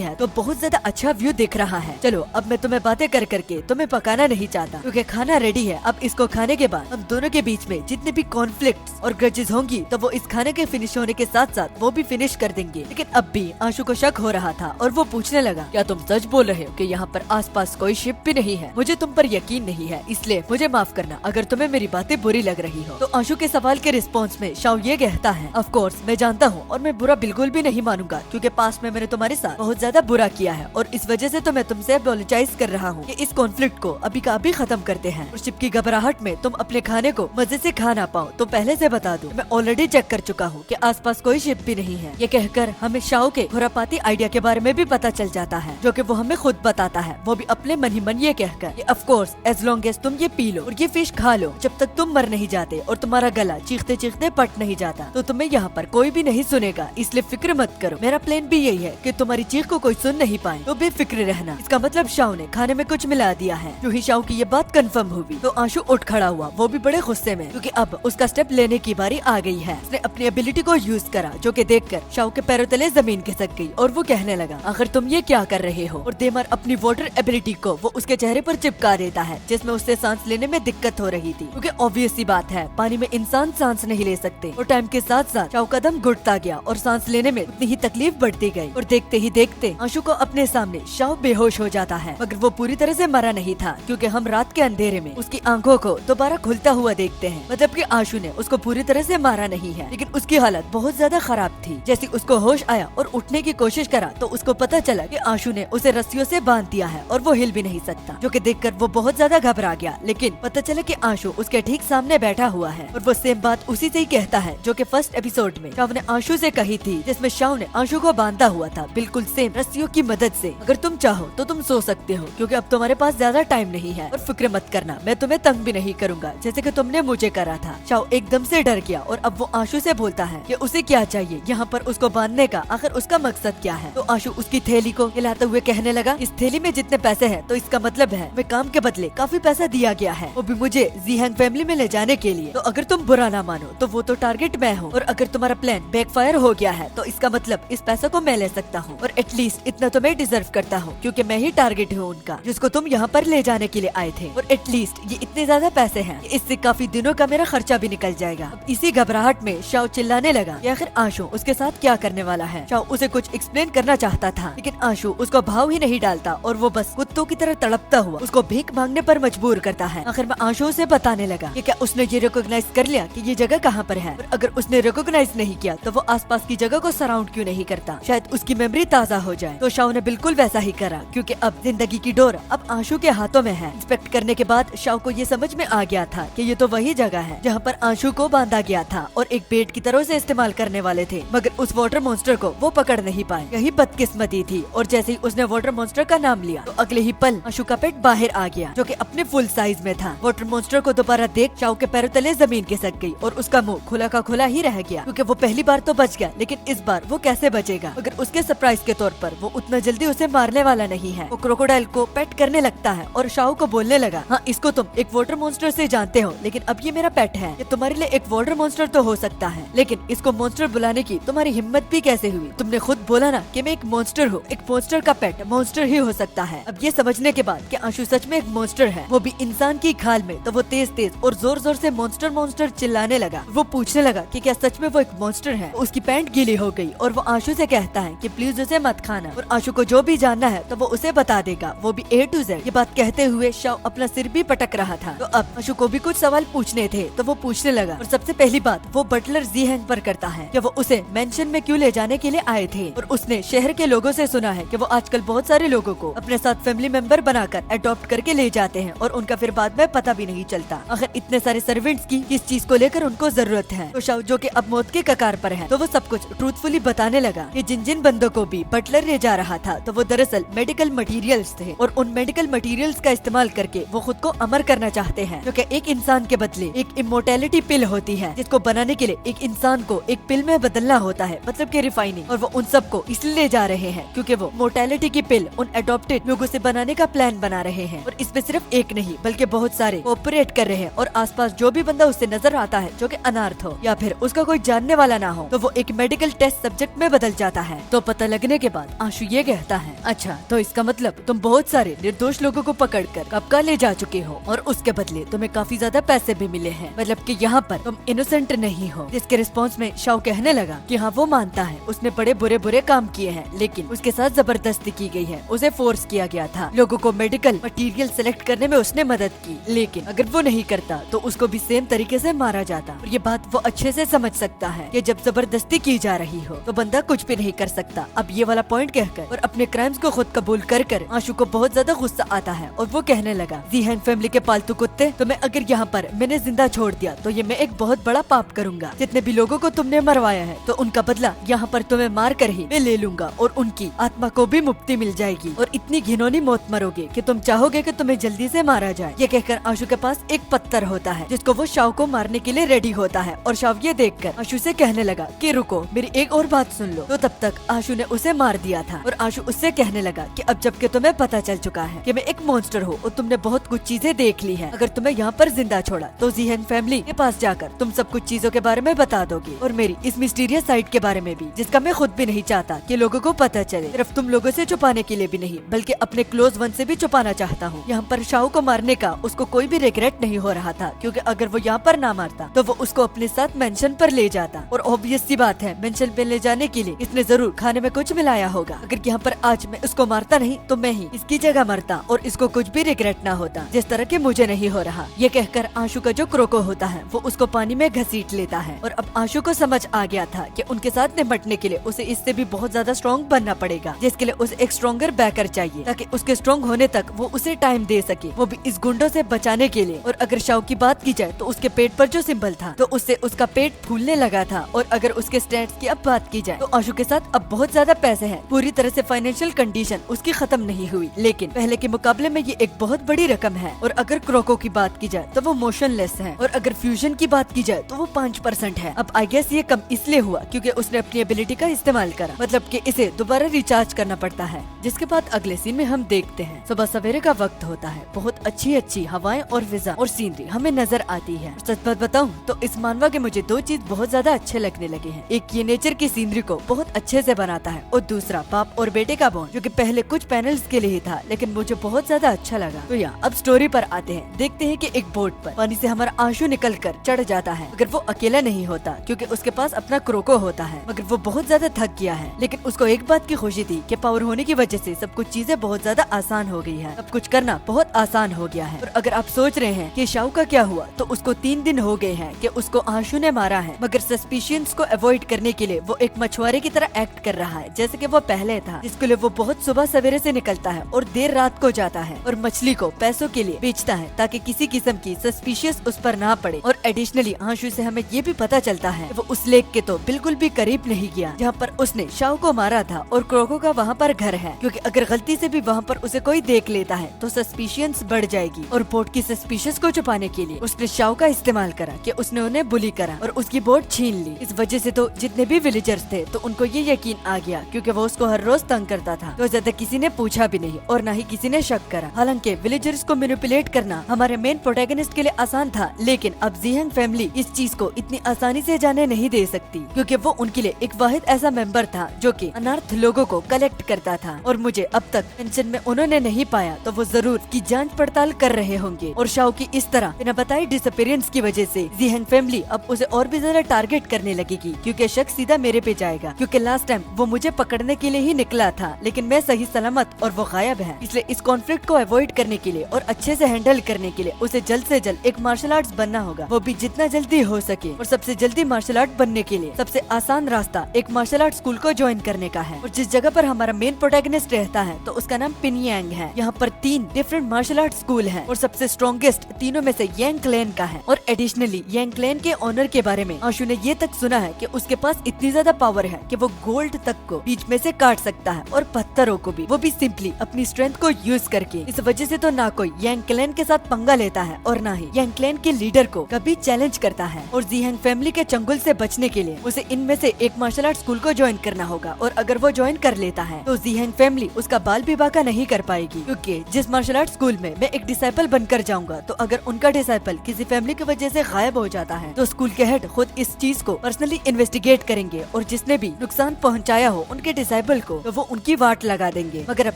है, तो बहुत ज्यादा अच्छा व्यू दिख रहा है। चलो अब मैं तुम्हें बातें कर करके तुम्हें पकाना नहीं चाहता, क्योंकि खाना रेडी है। अब इसको खाने के बाद हम दोनों के बीच में जितने भी कॉन्फ्लिक्ट्स और ग्रजेस होंगी तो वो इस खाने के फिनिश होने के साथ साथ वो भी फिनिश कर देंगे। लेकिन अब भी आशु को शक हो रहा था और वो पूछने लगा, क्या तुम सच बोल रहे हो कि यहाँ पर आसपास आसपास कोई शिप भी नहीं है, मुझे तुम पर यकीन नहीं है, इसलिए मुझे माफ करना अगर तुम्हें मेरी बातें बुरी लग रही हो। तो आशु के सवाल के रिस्पॉन्स में शाओ ये कहता है, ऑफ कोर्स मैं जानता हूँ और मैं बुरा बिल्कुल भी नहीं मानूंगा, क्योंकि पास्ट में मैंने तुम्हारे साथ बहुत ज्यादा बुरा किया है और इस वजह से तो मैं तुमसे अपोलोजाइज कर रहा हूँ कि इस कॉन्फ्लिक्ट को अभी का अभी खत्म करते हैं और शिप की घबराहट में तुम अपने खाने को मजे से खा ना पाओ। तो पहले से बता दूं, मैं ऑलरेडी चेक कर चुका हूँ कि आसपास कोई शिप भी नहीं है। ये कहकर हमें शाओ के खुरापाती आइडिया के बारे में भी पता चल जाता है, जो कि वो हमें खुद बताता है, वो भी अपने मन ही मन ये कहकर, of course as long as तुम ये पी लो और ये फिश खा लो, जब तक तुम मर नहीं जाते और तुम्हारा गला चीखते चीखते पट नहीं जाता, तो तुम्हें यहाँ पर कोई भी नहीं सुनेगा, इसलिए फिक्र मत करो। मेरा प्लान भी यही है कि तुम्हारी चीख को कोई सुन नहीं पाए, तो बेफिक्र रहना। इसका मतलब शाओ ने खाने में कुछ मिला दिया है। जो ही शाओ की ये बात कंफर्म हुई तो आशु उठ खड़ा हुआ, वो भी बड़े गुस्से में, क्योंकि अब उसका स्टेप लेने की बारी आ गई है। उसने अपनी एबिलिटी को यूज करा, जो कि देखकर शाओ के पैरों तले जमीन खिसक गई और वो कहने लगा, आखिर तुम ये क्या कर रहे हो? और देमर अपनी वाटर एबिलिटी को वो उसके चेहरे पर चिपका देता है, जिसमें उससे सांस लेने में दिक्कत हो रही थी, क्योंकि ऑब्वियस सी बात है पानी में इंसान सांस नहीं ले सकते। और टाइम के साथ साथ शाओ का दम घुटता गया और सांस लेने में उतनी ही तकलीफ बढ़ती गई और देखते ही देखते आशु को अपने सामने शाओ बेहोश हो जाता है। मगर वो पूरी तरह से मरा नहीं था, क्योंकि हम रात के अंधेरे में उसकी आंखों को दोबारा खुलता हुआ देखते हैं। मतलब कि आशु ने उसको पूरी तरह से मारा नहीं है, लेकिन उसकी हालत बहुत ज्यादा खराब थी। जैसे उसको होश आया और उठने की कोशिश करा तो उसको पता चला कि आशु ने उसे रस्सियों से बांध दिया है और वो हिल भी नहीं सकता, जो कि देखकर वो बहुत ज्यादा घबरा गया। लेकिन पता चला कि आशु उसके ठीक सामने बैठा हुआ है और वो सेम बात उसी से ही कहता है जो कि फर्स्ट एपिसोड में शाओ ने आशु से कही थी, जिसमें शाओ ने आशु को बांधा हुआ था, बिल्कुल सेम रस्सियों की मदद से। अगर तुम चाहो तो तुम सो सकते हो, क्योंकि अब तुम्हारे पास ज्यादा टाइम नहीं है, और फिक्र मत करना, मैं तुम्हें तंग भी नहीं करूंगा जैसे कि तुमने मुझे करा था। शाओ एकदम से डर गया और अब वो आशु से बोलता है कि उसे क्या चाहिए, यहाँ पर उसको बांधने का आखिर उसका मकसद क्या है। तो आशु उसकी थैली को हिलाते हुए कहने लगा, इस थैली में जितने पैसे हैं तो इसका मतलब है मैं काम के बदले काफी पैसा दिया गया है, वो भी मुझे जीहैंग फैमिली में ले जाने के लिए। तो अगर तुम बुरा ना मानो तो वो तो टारगेट मैं हूँ, और अगर तुम्हारा प्लान बैकफायर हो गया है तो इसका मतलब इस पैसा को मैं ले सकता हूँ, और एटलीस्ट इतना तो मैं डिजर्व करता हूँ, क्योंकि मैं ही टारगेट हूँ उनका जिसको तुम यहाँ पर ले जाने के लिए आए थे। और एटलीस्ट ये इतने ज्यादा पैसे हैं कि इससे काफी दिनों का मेरा खर्चा भी निकल जाएगा। अब इसी घबराहट में शाओ चिल्लाने लगा कि आखिर आशु उसके साथ क्या करने वाला है। शाओ उसे कुछ एक्सप्लेन करना चाहता था, लेकिन आशु उसको भाव ही नहीं डालता और वो बस कुत्तों की तरह तड़पता हुआ उसको भीख मांगने पर मजबूर करता है। आखिर में आशु से बताने लगा कि क्या उसने ये रिकॉग्नाइज कर लिया कि ये जगह कहाँ पर है, और अगर उसने रिकॉग्नाइज नहीं किया तो वो आसपास की जगह को सराउंड क्यों नहीं करता, शायद उसकी मेमोरी ताज़ा हो जाए। तो शाओ ने बिल्कुल वैसा ही करा, क्योंकि अब जिंदगी की डोर अब आशु के हाथों में है। इंस्पेक्ट करने के बाद शाओ को ये समझ में आ गया था कि ये तो वही जगह है जहाँ पर आशु को बांधा गया था और एक बेट की तरह से इस्तेमाल करने वाले थे, मगर उस वाटर मॉन्स्टर को वो पकड़ नहीं पाए। यही बदकिस्मती थी। और जैसे ही उसने वाटर मॉन्स्टर का नाम लिया तो अगले ही पल आशु का पेट बाहर आ गया, जो कि अपने फुल साइज में था। वाटर मॉन्स्टर को दोबारा देख शाओ के पैरों तले जमीन खिसक गई और उसका मुंह खुला का खुला ही रह गया, क्योंकि वो पहली बार तो बच गया, लेकिन इस बार वो कैसे बचेगा। मगर उसके सरप्राइज के तौर पर वो उतना जल्दी उसे मारने वाला नहीं है। वो क्रोकोडाइल को पेट करने लगता है और शाओ को बोलने लगा, हाँ इसको तुम एक वाटर मॉन्स्टर से जानते हो, लेकिन अब ये मेरा पेट है। ये तुम्हारे लिए एक वाटर मॉन्स्टर तो हो सकता है, लेकिन इसको मॉन्स्टर बुलाने की तुम्हारी हिम्मत भी कैसे हुई? तुमने खुद बोला ना कि मैं एक मॉन्स्टर हूँ, एक मॉन्स्टर का पेट मॉन्स्टर ही हो सकता है। अब ये समझने के बाद कि आशु सच में एक मॉन्स्टर है, वो भी इंसान की खाल में, तो वो तेज तेज और जोर जोर से मॉन्स्टर मॉन्स्टर चिल्लाने लगा। वो पूछने लगा कि क्या सच में वो एक मॉन्स्टर है। उसकी पैंट गीली हो गई और वो आशु से कहता है कि प्लीज उसे मत खाना, और आशु को जो भी जानना है तो वो उसे बता देगा, वो भी A to Z। ये बात कहते हुए शाओ अपना सिर भी पटक रहा था। तो अब आशु को भी कुछ सवाल पूछने थे, तो वो पूछने लगा। और सबसे पहली बात वो बटलर जीहैंग पर करता है कि वो उसे मेंशन में क्यों ले जाने के लिए आए थे, और उसने शहर के लोगों से सुना है कि वो आजकल बहुत सारे लोगों को अपने साथ फैमिली मेंबर बनाकर अडॉप्ट करके ले जाते हैं और उनका फिर बाद में पता भी नहीं चलता। आखिर इतने सारे सर्वेंट्स की किस चीज को लेकर उनको जरूरत है। तो शाओ जो कि अब मौत के कगार पर है, तो वो सब कुछ ट्रूथफुली बताने लगा कि जिन जिन बंदों को भी बटलर ले जा रहा था तो वो दरअसल मेडिकल मटेरियल्स थे, और उन मेडिकल मटेरियल्स का इस्तेमाल करके वो खुद को अमर करना चाहते हैं, क्योंकि एक इंसान के बदले एक इमोर्टैलिटी पिल होती है, जिसको बनाने के लिए एक इंसान को एक पिल में बदलना होता है, मतलब कि रिफाइनिंग। और वो उन सबको इसलिए ले जा रहे हैं क्योंकि वो मोर्टैलिटी की पिल उन अडॉप्टेड लोगों से बनाने का प्लान बना रहे हैं, और इसमें सिर्फ एक नहीं बल्कि बहुत सारे कोऑपरेट कर रहे हैं। और आसपास जो भी बंदा उससे नजर आता है जो कि अनार्थ हो या फिर उसका कोई जानने वाला ना हो, तो वो एक मेडिकल टेस्ट सब्जेक्ट में बदल जाता है। तो पता लगने के बाद आशु ये कहता है, अच्छा तो इसका मतलब तुम बहुत सारे निर्दोष लोगों को पकड़कर कब का ले जा चुके हो, और उसके बदले तुम्हें काफी ज्यादा पैसे भी मिले हैं, मतलब कि यहाँ पर तुम इनोसेंट नहीं हो। जिसके रिस्पॉन्स में शाओ कहने लगा कि हाँ वो मानता है उसने बड़े बुरे बुरे काम किए हैं, लेकिन उसके साथ जबरदस्ती की गई है, उसे फोर्स किया गया गया था। लोगों को मेडिकल मटेरियल सेलेक्ट करने में उसने मदद की, लेकिन अगर वो नहीं करता तो उसको भी सेम तरीके से मारा जाता। और ये बात वो अच्छे से समझ सकता है कि जब जबरदस्ती की जा रही हो तो बंदा कुछ भी नहीं कर सकता। अब ये वाला पॉइंट कहकर और अपने क्राइम्स को खुद कबूल कर आशु को बहुत ज्यादा गुस्सा आता है और वो कहने लगा, जीहान फैमिली के पालतू कुत्ते, तो मैं अगर यहाँ पर मैंने जिंदा छोड़ दिया तो ये मैं एक बहुत बड़ा पाप करूंगा। जितने भी लोगों को तुमने मरवाया है तो उनका बदला यहाँ पर तुम्हें मार कर ही मैं ले लूंगा और उनकी आत्मा को भी मुक्ति मिल जाएगी और इतनी घिनौनी मौत मरोगे कि तुम चाहोगे कि तुम्हें जल्दी से मारा जाए। ये कहकर आशु के पास एक पत्थर होता है जिसको वो शाव को मारने के लिए रेडी होता है और शाव ये देखकर आशु से कहने लगा कि रुको, मेरी एक और बात सुन लो। तो तब तक आशु ने उसे मार दिया था और आशु उससे कहने लगा कि अब जबकि तुम्हें पता चल चुका है कि मैं एक मॉन्स्टर हूँ और तुमने बहुत कुछ चीजें देख ली है, अगर तुम्हें यहाँ पर जिंदा छोड़ा तो जीहान फैमिली के पास जाकर तुम सब कुछ चीजों के बारे में बता दोगे और मेरी इस मिस्टीरियस साइड के बारे में भी, जिसका मैं खुद भी नहीं चाहता कि लोगों को पता चले। सिर्फ तुम लोगों से छुपाने के लिए भी नहीं बल्कि अपने क्लोज वन से भी छुपाना चाहता हूँ। यहाँ पर शाहू को मारने का उसको कोई भी रिग्रेट नहीं हो रहा था, क्योंकि अगर वो यहाँ पर ना मारता तो वो उसको अपने साथ मेंशन पर ले जाता और ऑब्वियस सी बात है मेंशन पे ले जाने के लिए इसने जरूर खाने में कुछ मिलाया होगा। अगर यहाँ पर आज मैं उसको मारता नहीं तो मैं ही इसकी जगह मरता और इसको कुछ भी रिग्रेट ना होता, जिस तरह के मुझे नहीं हो रहा। ये कहकर आशु का जो क्रोको होता है वो उसको पानी में घसीट लेता है और अब आशु को समझ आ गया था कि उनके साथ निपटने के लिए उसे इससे भी बहुत ज्यादा स्ट्रॉन्ग बनना पड़ेगा, जिसके लिए उसे एक स्ट्रॉन्गर बैकर चाहिए ताकि उसके स्ट्रॉन्ग होने तक वो उसे टाइम दे सके, वो भी इस गुंडों से बचाने के लिए। और अगर शाव की बात की जाए तो उसके पेट पर जो सिंबल था तो उससे उसका पेट फूलने लगा था। और अगर उसके स्टैट्स की अब बात की जाए तो आशु के साथ अब बहुत ज्यादा पैसे हैं, पूरी तरह से फाइनेंशियल कंडीशन उसकी खत्म नहीं हुई, लेकिन पहले के मुकाबले में ये एक बहुत बड़ी रकम है। और अगर क्रोको की बात की जाए तो वो मोशनलेस है और अगर फ्यूजन की बात की जाए तो वो 5% है। अब आई गेस ये कम इसलिए हुआ क्योंकि उसने अपनी एबिलिटी का इस्तेमाल करा, मतलब कि इसे दोबारा रिचार्ज करना पड़ता है। जिसके बाद अगले सीन में हम देखते हैं सुबह सवेरे का वक्त होता है, बहुत अच्छी अच्छी हवाएं और फिजा और सीनरी हमें नजर आती है। सच बात बताऊं तो इस मानवा के मुझे दो चीज बहुत ज्यादा अच्छे लगने लगे हैं। एक ये नेचर की सीनरी को बहुत अच्छे से बनाता है और दूसरा बाप और बेटे का बॉन्ड, जो कि पहले कुछ पैनल्स के लिए ही था लेकिन मुझे बहुत ज्यादा अच्छा लगा। तो यहाँ अब स्टोरी पर आते हैं। देखते हैं कि एक बोट पर पानी से हमारा आशु निकल कर चढ़ जाता है, मगर वो अकेला नहीं होता क्योंकि उसके पास अपना क्रोको होता है। मगर वो बहुत ज्यादा थक गया है, लेकिन उसको एक बात की खुशी थी कि पावर होने की वजह से सब कुछ चीजें बहुत ज्यादा आसान हो गई है, सब कुछ करना बहुत आसान हो गया है। और अगर आप सोच रहे हैं कि शाहू का क्या हुआ, तो उसको 3 दिन हो गए हैं कि उसको आशु ने मारा है, मगर सस्पिशियंस को अवॉइड करने के लिए वो एक मछुआरे की तरह एक्ट कर रहा है जैसे कि वो पहले था, जिसके लिए वो बहुत सुबह सवेरे से निकलता है और देर रात को जाता है और मछली को पैसों के लिए बेचता है ताकि किसी किस्म की सस्पिशियस उस पर ना पड़े। और एडिशनली आशु से हमें ये भी पता चलता है वो उस लेक के तो बिल्कुल भी करीब नहीं गया जहाँ पर उसने शाहू को मारा था और क्रोको का वहाँ पर घर है, क्योंकि अगर गलती से भी वहाँ पर उसे कोई देख लेता है तो सस्पिशियंस बढ़ जाएगी। और बोट की सस्पिशियस को छुपाने के लिए उसने शाहू का इस्तेमाल करा कि उसने उन्हें बुली करा और उसकी बोट छीन ली। इस वजह से तो जितने भी विलेजर्स थे तो उनको ये यकीन आ गया, क्योंकि वो उसको हर रोज तंग करता था, तो ज्यादा किसी ने पूछा भी नहीं और न ही किसी ने शक करा। हालांकि विलेजर्स को मैनिपुलेट करना हमारे मेन प्रोटैगनिस्ट के लिए आसान था, लेकिन अब जीहान फैमिली इस चीज को इतनी आसानी से जाने नहीं दे सकती, क्योंकि वो उनके लिए एक वाहिद ऐसा मेंबर था जो कि अनाथ लोगों को कलेक्ट करता था। और मुझे अब तक पेंशन में उन्होंने नहीं पाया तो वो जरूर की जांच पड़ताल कर रहे होंगे। और शाहू की इस तरह बिना बताए डिसअपीयरेंस की वजह से जीहान फैमिली अब उसे और भी ज्यादा टारगेट करने लगेगी, क्योंकि शक सीधा मेरे पे जाएगा, क्योंकि लास्ट टाइम वो मुझे पकड़ने के लिए ही निकला था लेकिन मैं सही सलामत और वो गायब है। इसलिए इस कॉन्फ्लिक्ट को अवॉइड करने के लिए और अच्छे से हैंडल करने के लिए उसे जल्द से जल्द एक मार्शल आर्ट्स बनना होगा, वो भी जितना जल्दी हो सके। और सबसे जल्दी मार्शल आर्ट बनने के लिए सबसे आसान रास्ता एक मार्शल आर्ट स्कूल को ज्वाइन करने का है। और जिस जगह पर हमारा मेन प्रोटैगनिस्ट रहता है तो उसका नाम पिनयांग है। यहाँ पर 3 डिफरेंट मार्शल आर्ट स्कूल है और सबसे स्ट्रॉन्गेस्ट तीनों में से यांग क्लैन का है। और एडिशनली यांग क्लैन के ऑनर के बारे में आशु ने ये तक सुना है कि उसके पास इतनी ज्यादा पावर है कि वो गोल्ड तक को बीच में से काट सकता है और पत्थरों को भी, वो भी सिंपली अपनी स्ट्रेंथ को यूज करके। इस वजह से तो ना कोई यांग क्लैन के साथ पंगा लेता है और ना ही यांग क्लैन के लीडर को कभी चैलेंज करता है। और जीहान फैमिली के चंगुल से बचने के लिए उसे इनमें से एक मार्शल आर्ट स्कूल को ज्वाइन करना होगा। और अगर वो ज्वाइन कर लेता है तो जीहान फैमिली उसका बाल विवाह नहीं कर पाएगी, क्योंकि जिस मार्शल आर्ट स्कूल में मैं एक डिसाइपल बनकर जाऊंगा तो अगर उनका डिसाइपल किसी फैमिली की वजह से गायब हो जाता है तो स्कूल के हेड खुद इस चीज को पर्सनली इन्वेस्टिगेट करेंगे और जिसने भी नुकसान पहुंचाया हो उनके डिसाइपल को तो वो उनकी वाट लगा देंगे। मगर अब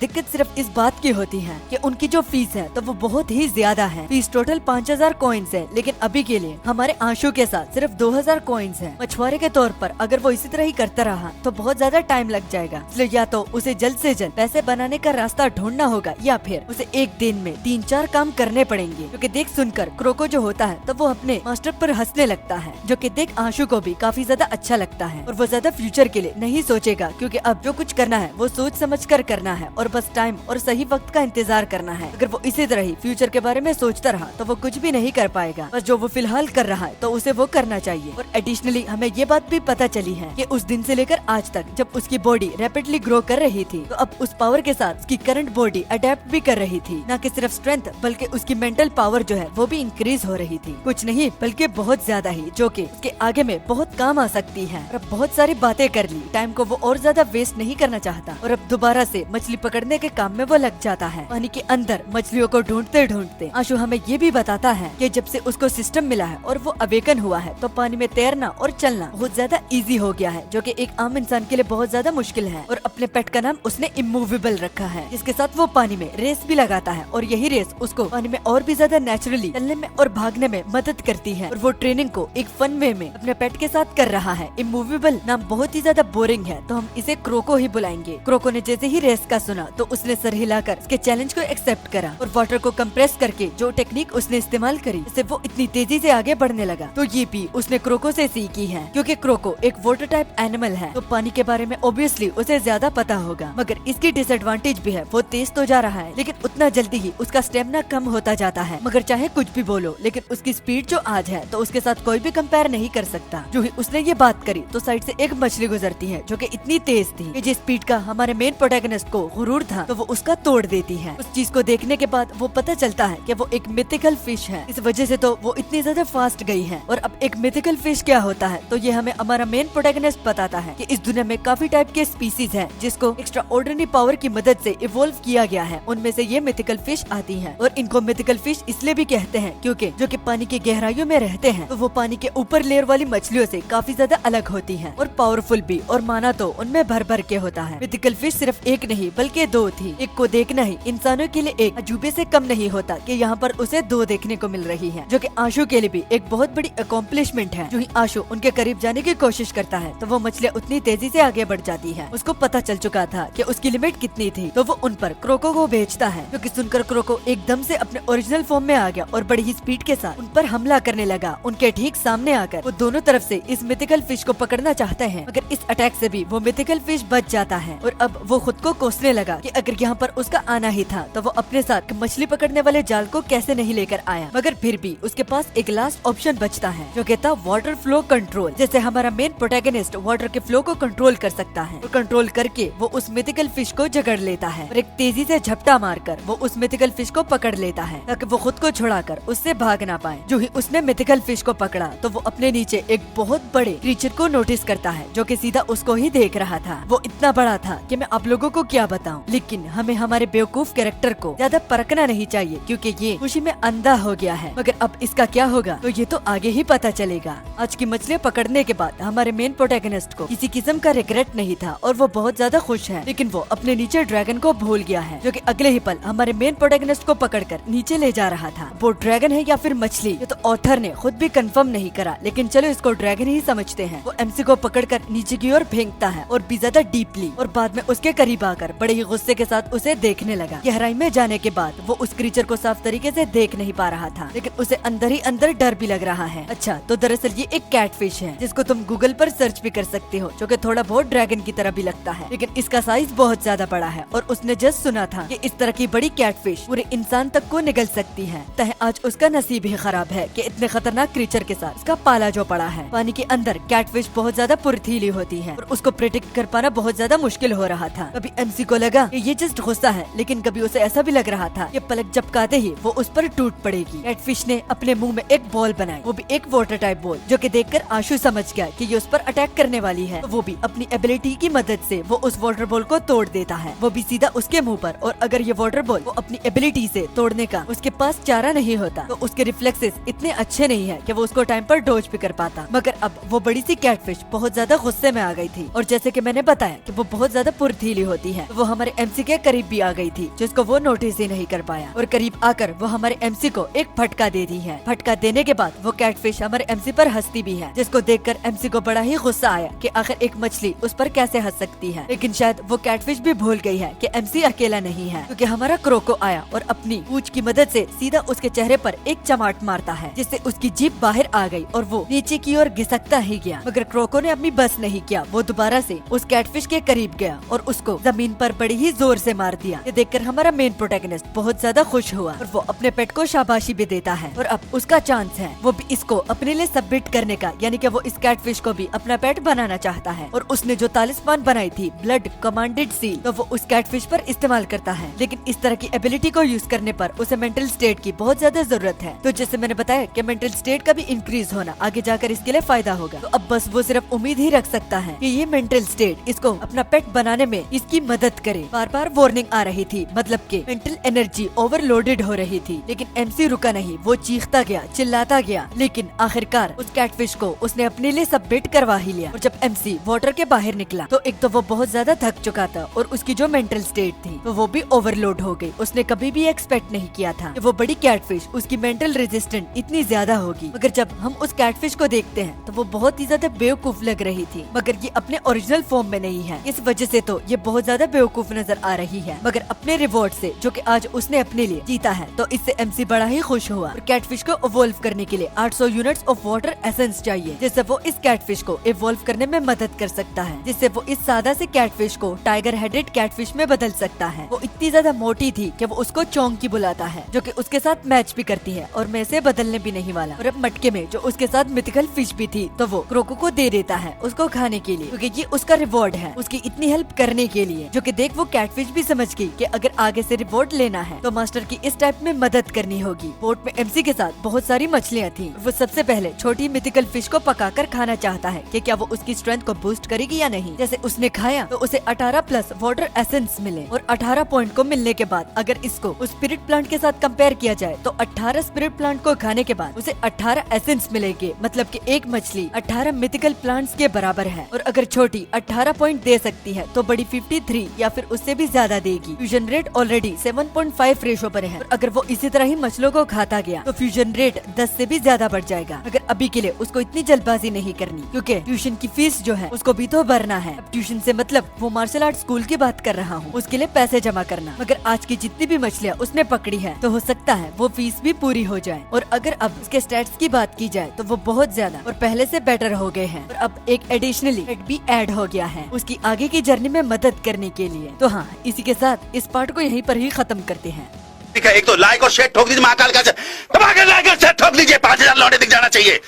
दिक्कत सिर्फ इस बात की होती है कि उनकी जो फीस है तो वो बहुत ही ज्यादा है। फीस टोटल 5000 कॉइन्स है, लेकिन अभी के लिए हमारे आशु के साथ सिर्फ 2000 कॉइन्स है। मछुआरे के तौर पर अगर वो इसी तरह ही करता रहा तो बहुत ज्यादा टाइम लग जाएगा, इसलिए या तो उसे जल्द से जल्द पैसे बनाने का रास्ता ढूंढना होगा या फिर उसे एक दिन में 3-4 काम करने पड़ेंगे। क्योंकि देख सुनकर क्रोको जो होता है तब वो अपने मास्टर पर हंसने लगता है, जो कि देख आशु को भी काफी ज्यादा अच्छा लगता है और वो ज्यादा फ्यूचर के लिए नहीं सोचेगा, क्योंकि अब जो कुछ करना है वो सोच समझ कर करना है और बस टाइम और सही वक्त का इंतजार करना है। अगर वो इसी तरह ही फ्यूचर के बारे में सोचता रहा तो वो कुछ भी नहीं कर पाएगा। बस जो वो फिलहाल कर रहा है तो उसे वो करना चाहिए। और एडिशनली हमें ये बात भी पता चली है कि उस दिन से लेकर आज तक जब उसकी बॉडी रैपिडली ग्रो कर रही थी तो अब उस पावर के साथ उसकी करंट बॉडी अडेप्ट भी कर रही थी। न कि सिर्फ स्ट्रेंथ बल्कि उसकी मेंटल पावर जो है वो भी इंक्रीज हो रही थी, कुछ नहीं बल्कि बहुत ज्यादा ही, जो कि उसके आगे में बहुत काम आ सकती है। और अब बहुत सारी बातें कर ली, टाइम को वो और ज्यादा वेस्ट नहीं करना चाहता और अब दोबारा से मछली पकड़ने के काम में वो लग जाता है। पानी के अंदर मछलियों को ढूंढते ढूंढते आशु हमें ये भी बताता है कि जब से उसको सिस्टम मिला है और वो अवेकन हुआ है तो पानी में तैरना और चलना बहुत ज्यादा इजी हो गया है, जो कि एक आम इंसान के लिए बहुत ज्यादा मुश्किल है। और अपने पेट का नाम उसने इमूवेबल रखा है, जिसके साथ वो पानी में रेस भी लगाता है और यही रेस उसको पानी में और भी ज्यादा नेचुरली चलने में और भागने में मदद करती है। और वो ट्रेनिंग को एक फन वे में अपने पेट के साथ कर रहा है। इमूवेबल नाम बहुत ही ज्यादा बोरिंग है तो हम इसे क्रोको ही बुलाएंगे। क्रोको ने जैसे ही रेस का सुना तो उसने सर हिलाकर उसके चैलेंज को एक्सेप्ट करा और वाटर को कंप्रेस करके जो टेक्निक उसने इस्तेमाल करी जिससे वो इतनी तेजी से आगे बढ़ने लगा, तो ये भी उसने क्रोको से सीखी है। क्योंकि क्रोको एक वाटर टाइप एनिमल है तो पानी के बारे में ऑब्वियसली उसे ज्यादा पता होगा, मगर इसकी डिसएडवांटेज भी है, वो तेज तो जा रहा है लेकिन उतना जल्दी ही उसका स्टेमिना कम होता जाता है। मगर चाहे कुछ भी बोलो लेकिन उसकी स्पीड जो आज है तो उसके साथ कोई भी कंपेयर नहीं कर सकता। जो ही उसने ये बात करी तो साइड से एक मछली गुजरती है जो कि इतनी तेज थी कि जिस स्पीड का हमारे मेन प्रोटैगनिस्ट को गुरूर था तो वो उसका तोड़ देती है। उस चीज को देखने के बाद वो पता चलता है कि वो एक मिथिकल फिश है, इस वजह से तो वो इतनी ज्यादा फास्ट गई है। और अब एक मिथिकल फिश क्या होता है तो ये हमें हमारा मेन प्रोटैगनिस्ट बताता है कि इस दुनिया में काफी टाइप के स्पीसीज है जिसको एक्स्ट्रा ऑर्डिनरी पावर की मदद से इवोल्व किया गया है, उनमें से ये मिथिकल फिश आती है। और इनको मिथिकल फिश इसलिए भी कहते हैं क्योंकि जो कि पानी की गहराइयों में रहते हैं तो वो पानी के ऊपर लेयर वाली मछलियों से काफी ज्यादा अलग होती है और पावरफुल भी, और माना तो उनमें भर भर के होता है। मिथिकल फिश सिर्फ एक नहीं बल्कि दो थी। एक को देखना ही इंसानों के लिए एक अजूबे से कम नहीं होता कि यहाँ पर उसे दो देखने को मिल रही है, जो कि आशु के लिए भी एक बहुत बड़ी अकॉम्प्लिशमेंट है। जो ही आशु उनके करीब जाने की कोशिश करता है तो वो मछलियाँ उतनी तेजी से आगे बढ़ जाती है। उसको पता चल चुका था कि उसकी लिमिट कितनी थी तो वो उन पर क्रोको को भेजता है, क्योंकि सुनकर क्रोको एकदम से अपने ओरिजिनल फॉर्म में आ गया और बड़ी ही स्पीड के साथ उन पर हमला करने लगा। उनके ठीक सामने आकर वो दोनों तरफ से इस मिथिकल फिश को पकड़ना चाहते हैं, मगर इस अटैक से भी वो मिथिकल फिश बच जाता है। और अब वो खुद को कोसने लगा कि अगर यहाँ पर उसका आना ही था तो वो अपने साथ मछली पकड़ने वाले जाल को कैसे नहीं लेकर आया। मगर फिर भी उसके पास एक लास्ट ऑप्शन बचता है जो कि था वाटर फ्लो कंट्रोल। जैसे हमारा मेन प्रोटैगनिस्ट वाटर के फ्लो को कंट्रोल कर सकता है और कंट्रोल करके वो उस मिथिकल फिश को जकड़ लेता है और एक तेजी से झपटा मारकर वो उस मिथिकल फिश को पकड़ लेता है ताकि वो खुद को छुड़ाकर उससे भाग ना पाए। जो ही उसने मिथिकल फिश को पकड़ा तो वो अपने नीचे एक बहुत बड़े क्रीचर को नोटिस करता है जो कि सीधा उसको ही देख रहा था। वो इतना बड़ा था कि मैं आप लोगों को क्या बताऊं, लेकिन हमें हमारे बेवकूफ कैरेक्टर को ज्यादा परखना नहीं चाहिए क्योंकि ये खुशी में अंधा हो गया है। मगर अब इसका क्या होगा तो ये तो आगे ही पता चलेगा। आज की मछलियाँ पकड़ने के बाद हमारे मेन प्रोटैगनिस्ट को किसी किस्म का रिग्रेट नहीं था और वो बहुत ज्यादा खुश है, लेकिन वो अपने नीचे ड्रैगन को भूल गया है जो कि अगले ही पल हमारे मेन प्रोटैगनिस्ट को पकड़कर नीचे ले जा रहा था। वो ड्रैगन है या फिर मछली ये तो ऑथर ने खुद भी कंफर्म नहीं करा, लेकिन चलो इसको ड्रैगन ही समझते हैं। वो एमसी को पकड़कर नीचे की ओर फेंकता है और भी ज्यादा डीपली, और बाद में उसके करीब आकर बड़े ही गुस्से के साथ उसे देखने लगा। गहराई में जाने के बाद वो उस क्रीचर को साफ तरीके से देख नहीं पा रहा था, लेकिन उसे अंदर ही अंदर डर भी लग रहा है। अच्छा, तो दरअसल ये एक कैटफिश है जिसको तुम गूगल पर सर्च भी कर सकते हो, जो कि थोड़ा बहुत ड्रैगन की तरह भी लगता है, लेकिन इसका साइज बहुत ज्यादा बड़ा है। और उसने जस्ट सुना था कि इस तरह की बड़ी कैटफिश पूरे इंसान तक को निगल सकती है। तह आज उसका नसीब ही खराब है कि इतने खतरनाक क्रीचर के साथ उसका पाला जो पड़ा है। पानी के अंदर कैटफिश बहुत ज्यादा फुर्तीली होती है और उसको प्रेडिक्ट कर पाना बहुत ज्यादा मुश्किल हो रहा था। कभी एमसी को लगा कि ये जस्ट गुस्सा है, लेकिन कभी उसे ऐसा भी लग रहा था कि पलक झपकाते ही वो उस पर टूट पड़ेगी। कैटफिश ने अपने मुंह में एक बॉल बनाई, वो भी एक वाटर टाइप बॉल, जो कि देखकर आशु समझ गया कि ये उस पर अटैक करने वाली है। तो वो भी अपनी एबिलिटी की मदद से वो उस वाटर बॉल को तोड़ देता है, वो भी सीधा उसके मुंह पर। और अगर ये वाटर बॉल वो अपनी एबिलिटी से तोड़ने का उसके पास चारा नहीं होता तो उसके रिफ्लेक्सेस इतने अच्छे नहीं है कि वो उसको टाइम पर डॉज भी कर पाता। मगर अब वो बड़ी सी कैटफिश बहुत ज्यादा गुस्से में आ गई थी, और जैसे कि मैंने बताया कि वो बहुत ज्यादा फुर्तीली होती है, तो वो हमारे एमसी के करीब भी आ गई थी, जिसको वो नोटिस ही नहीं कर पाया। और करीब आकर वो हमारे एमसी को एक फटका दे दी है। फटका देने के बाद वो कैटफिश हमारे एमसी पर हंसती भी है, जिसको देखकर एमसी को बड़ा ही गुस्सा आया कि आखिर एक मछली उस पर कैसे हंस सकती है। लेकिन शायद वो कैटफिश भी भूल गई है कि एमसी अकेला नहीं है, क्योंकि हमारा क्रोको आया और अपनी पूंछ की मदद से सीधा उसके चेहरे पर एक चमाट मारता है, जिससे उसकी जीभ बाहर आ गई और वो नीचे की ओर घिसकता ही गया। मगर क्रोको ने अपनी बस नहीं किया, वो दोबारा से उस कैटफिश के करीब गया और उसको जमीन पर बड़ी ही जोर से मार दिया। ये देखकर हमारा मेन प्रोटैगनिस्ट बहुत ज्यादा खुश हुआ और वो अपने पेट को शाबाशी भी देता है और अब उसका चांस है वो भी इसको अपने लिए सबमिट करने का, यानी कि वो इस कैटफिश को भी अपना पेट बनाना चाहता है। और उसने जो तालिस्मान बनाई थी ब्लड कमांडेड सील, तो वो उस कैटफिश पर इस्तेमाल करता है। लेकिन इस तरह की एबिलिटी को यूज करने पर उसे मेंटल स्टेट की बहुत ज्यादा जरूरत है। तो जैसे मैंने बताया कि मेंटल स्टेट का भी इंक्रीज होना आगे जाकर इसके लिए फायदा होगा। तो अब बस वो सिर्फ उम्मीद ही रख सकता है कि ये मेंटल स्टेट इसको अपना पेट बनाने में इसकी मदद करे। बार बार वार्निंग आ रही थी, मतलब कि मेंटल एनर्जी ओवरलोडेड हो रही थी, लेकिन एमसी रुका नहीं। वो चीखता गया, चिल्लाता गया, लेकिन आखिरकार उस कैटफिश को उसने अपने लिए सबमिट करवा ही लिया। और जब एमसी वाटर के बाहर निकला तो एक तो वो बहुत ज्यादा थक चुका था और उसकी जो मेंटल स्टेट थी तो वो भी ओवरलोड हो गई। उसने कभी भी एक्सपेक्ट नहीं किया था कि वो बड़ी कैटफिश उसकी मेंटल रेजिस्टेंट इतनी ज्यादा होगी। मगर जब हम उस कैटफिश को देखते हैं तो वो बहुत ही ज्यादा बेवकूफ लग रही थी, मगर ये अपने ओरिजिनल फॉर्म में नहीं है। इस वजह से तो ये बहुत ज्यादा बेवकूफ नजर आ रही है। मगर अपने रिवॉर्ड से जो कि आज उसने अपने लिए जीता है, तो इससे एमसी बड़ा ही खुश हुआ। और कैटफिश को इवॉल्व करने के लिए 800 यूनिट्स ऑफ वाटर एसेंस चाहिए, जिससे वो इस कैटफिश को इवॉल्व करने में मदद कर सकता है, जिससे वो इस सादा से कैटफिश को टाइगर हेडेड कैटफिश में बदल सकता है। वो इतनी ज्यादा मोटी थी कि वो उसको चोंकी बुलाता है, जो कि उसके साथ मैच भी करती है और मैं इसे बदलने भी नहीं वाला। और अब मटके में जो उसके साथ मिथिकल फिश भी थी, तो वो क्रोको को दे देता है उसको खाने के लिए, क्योंकि ये उसका रिवॉर्ड है उसकी इतनी हेल्प करने के लिए। जो कि देख वो कैटफिश भी समझ गई कि अगर आगे से रिवॉर्ड लेना है तो मास्टर की इस टाइप में मदद करनी होगी। बोट में एमसी के साथ बहुत सारी मछलियाँ थी। वो सबसे पहले छोटी मिथिकल फिश को पकाकर खाना चाहता है कि क्या वो उसकी स्ट्रेंथ को बूस्ट करेगी या नहीं। जैसे उसने खाया तो उसे 18 प्लस वाटर एसेंस मिले और 18 पॉइंट को मिलने के बाद अगर इसको उस स्पिरिट प्लांट के साथ कंपेयर किया जाए तो 18 स्पिरिट प्लांट को खाने के बाद उसे 18 एसेंस मिलेंगे, मतलब कि एक मछली 18 मिथिकल प्लांट्स के बराबर है। और अगर छोटी 18 पॉइंट दे सकती है तो बड़ी 53 या फिर उससे भी ज्यादा देगी। फ्यूजन रेट ऑलरेडी 7.5 रेशो पर है और अगर वो इसी तरह ही मछलियों को खाता गया तो फ्यूजन रेट 10 से भी ज्यादा बढ़ जाएगा। अगर अभी के लिए उसको इतनी जल्दबाजी नहीं करनी, क्योंकि ट्यूशन की फीस जो है उसको भी तो भरना है। अब ट्यूशन से मतलब वो मार्शल आर्ट स्कूल की बात कर रहा हूँ, उसके लिए पैसे जमा करना। मगर आज की जितनी भी मछलियाँ उसने पकड़ी है तो हो सकता है वो फीस भी पूरी हो जाए। और अगर अब उसके स्टैट्स की बात की जाए तो वो बहुत ज्यादा और पहले से बेटर हो गए हैं। और अब एक एडिशनली हेड भी ऐड हो गया है उसकी आगे की जर्नी में मदद करने के लिए। तो हाँ, इसी के साथ इस पार्ट को यहीं पर ही खत्म करते हैं। एक तो लाइक और शेयर ठोक दीजिए, महाकाल का दबा कर लाइक और शेयर ठोक दीजिए, 5000 लौटे दिख जाना चाहिए।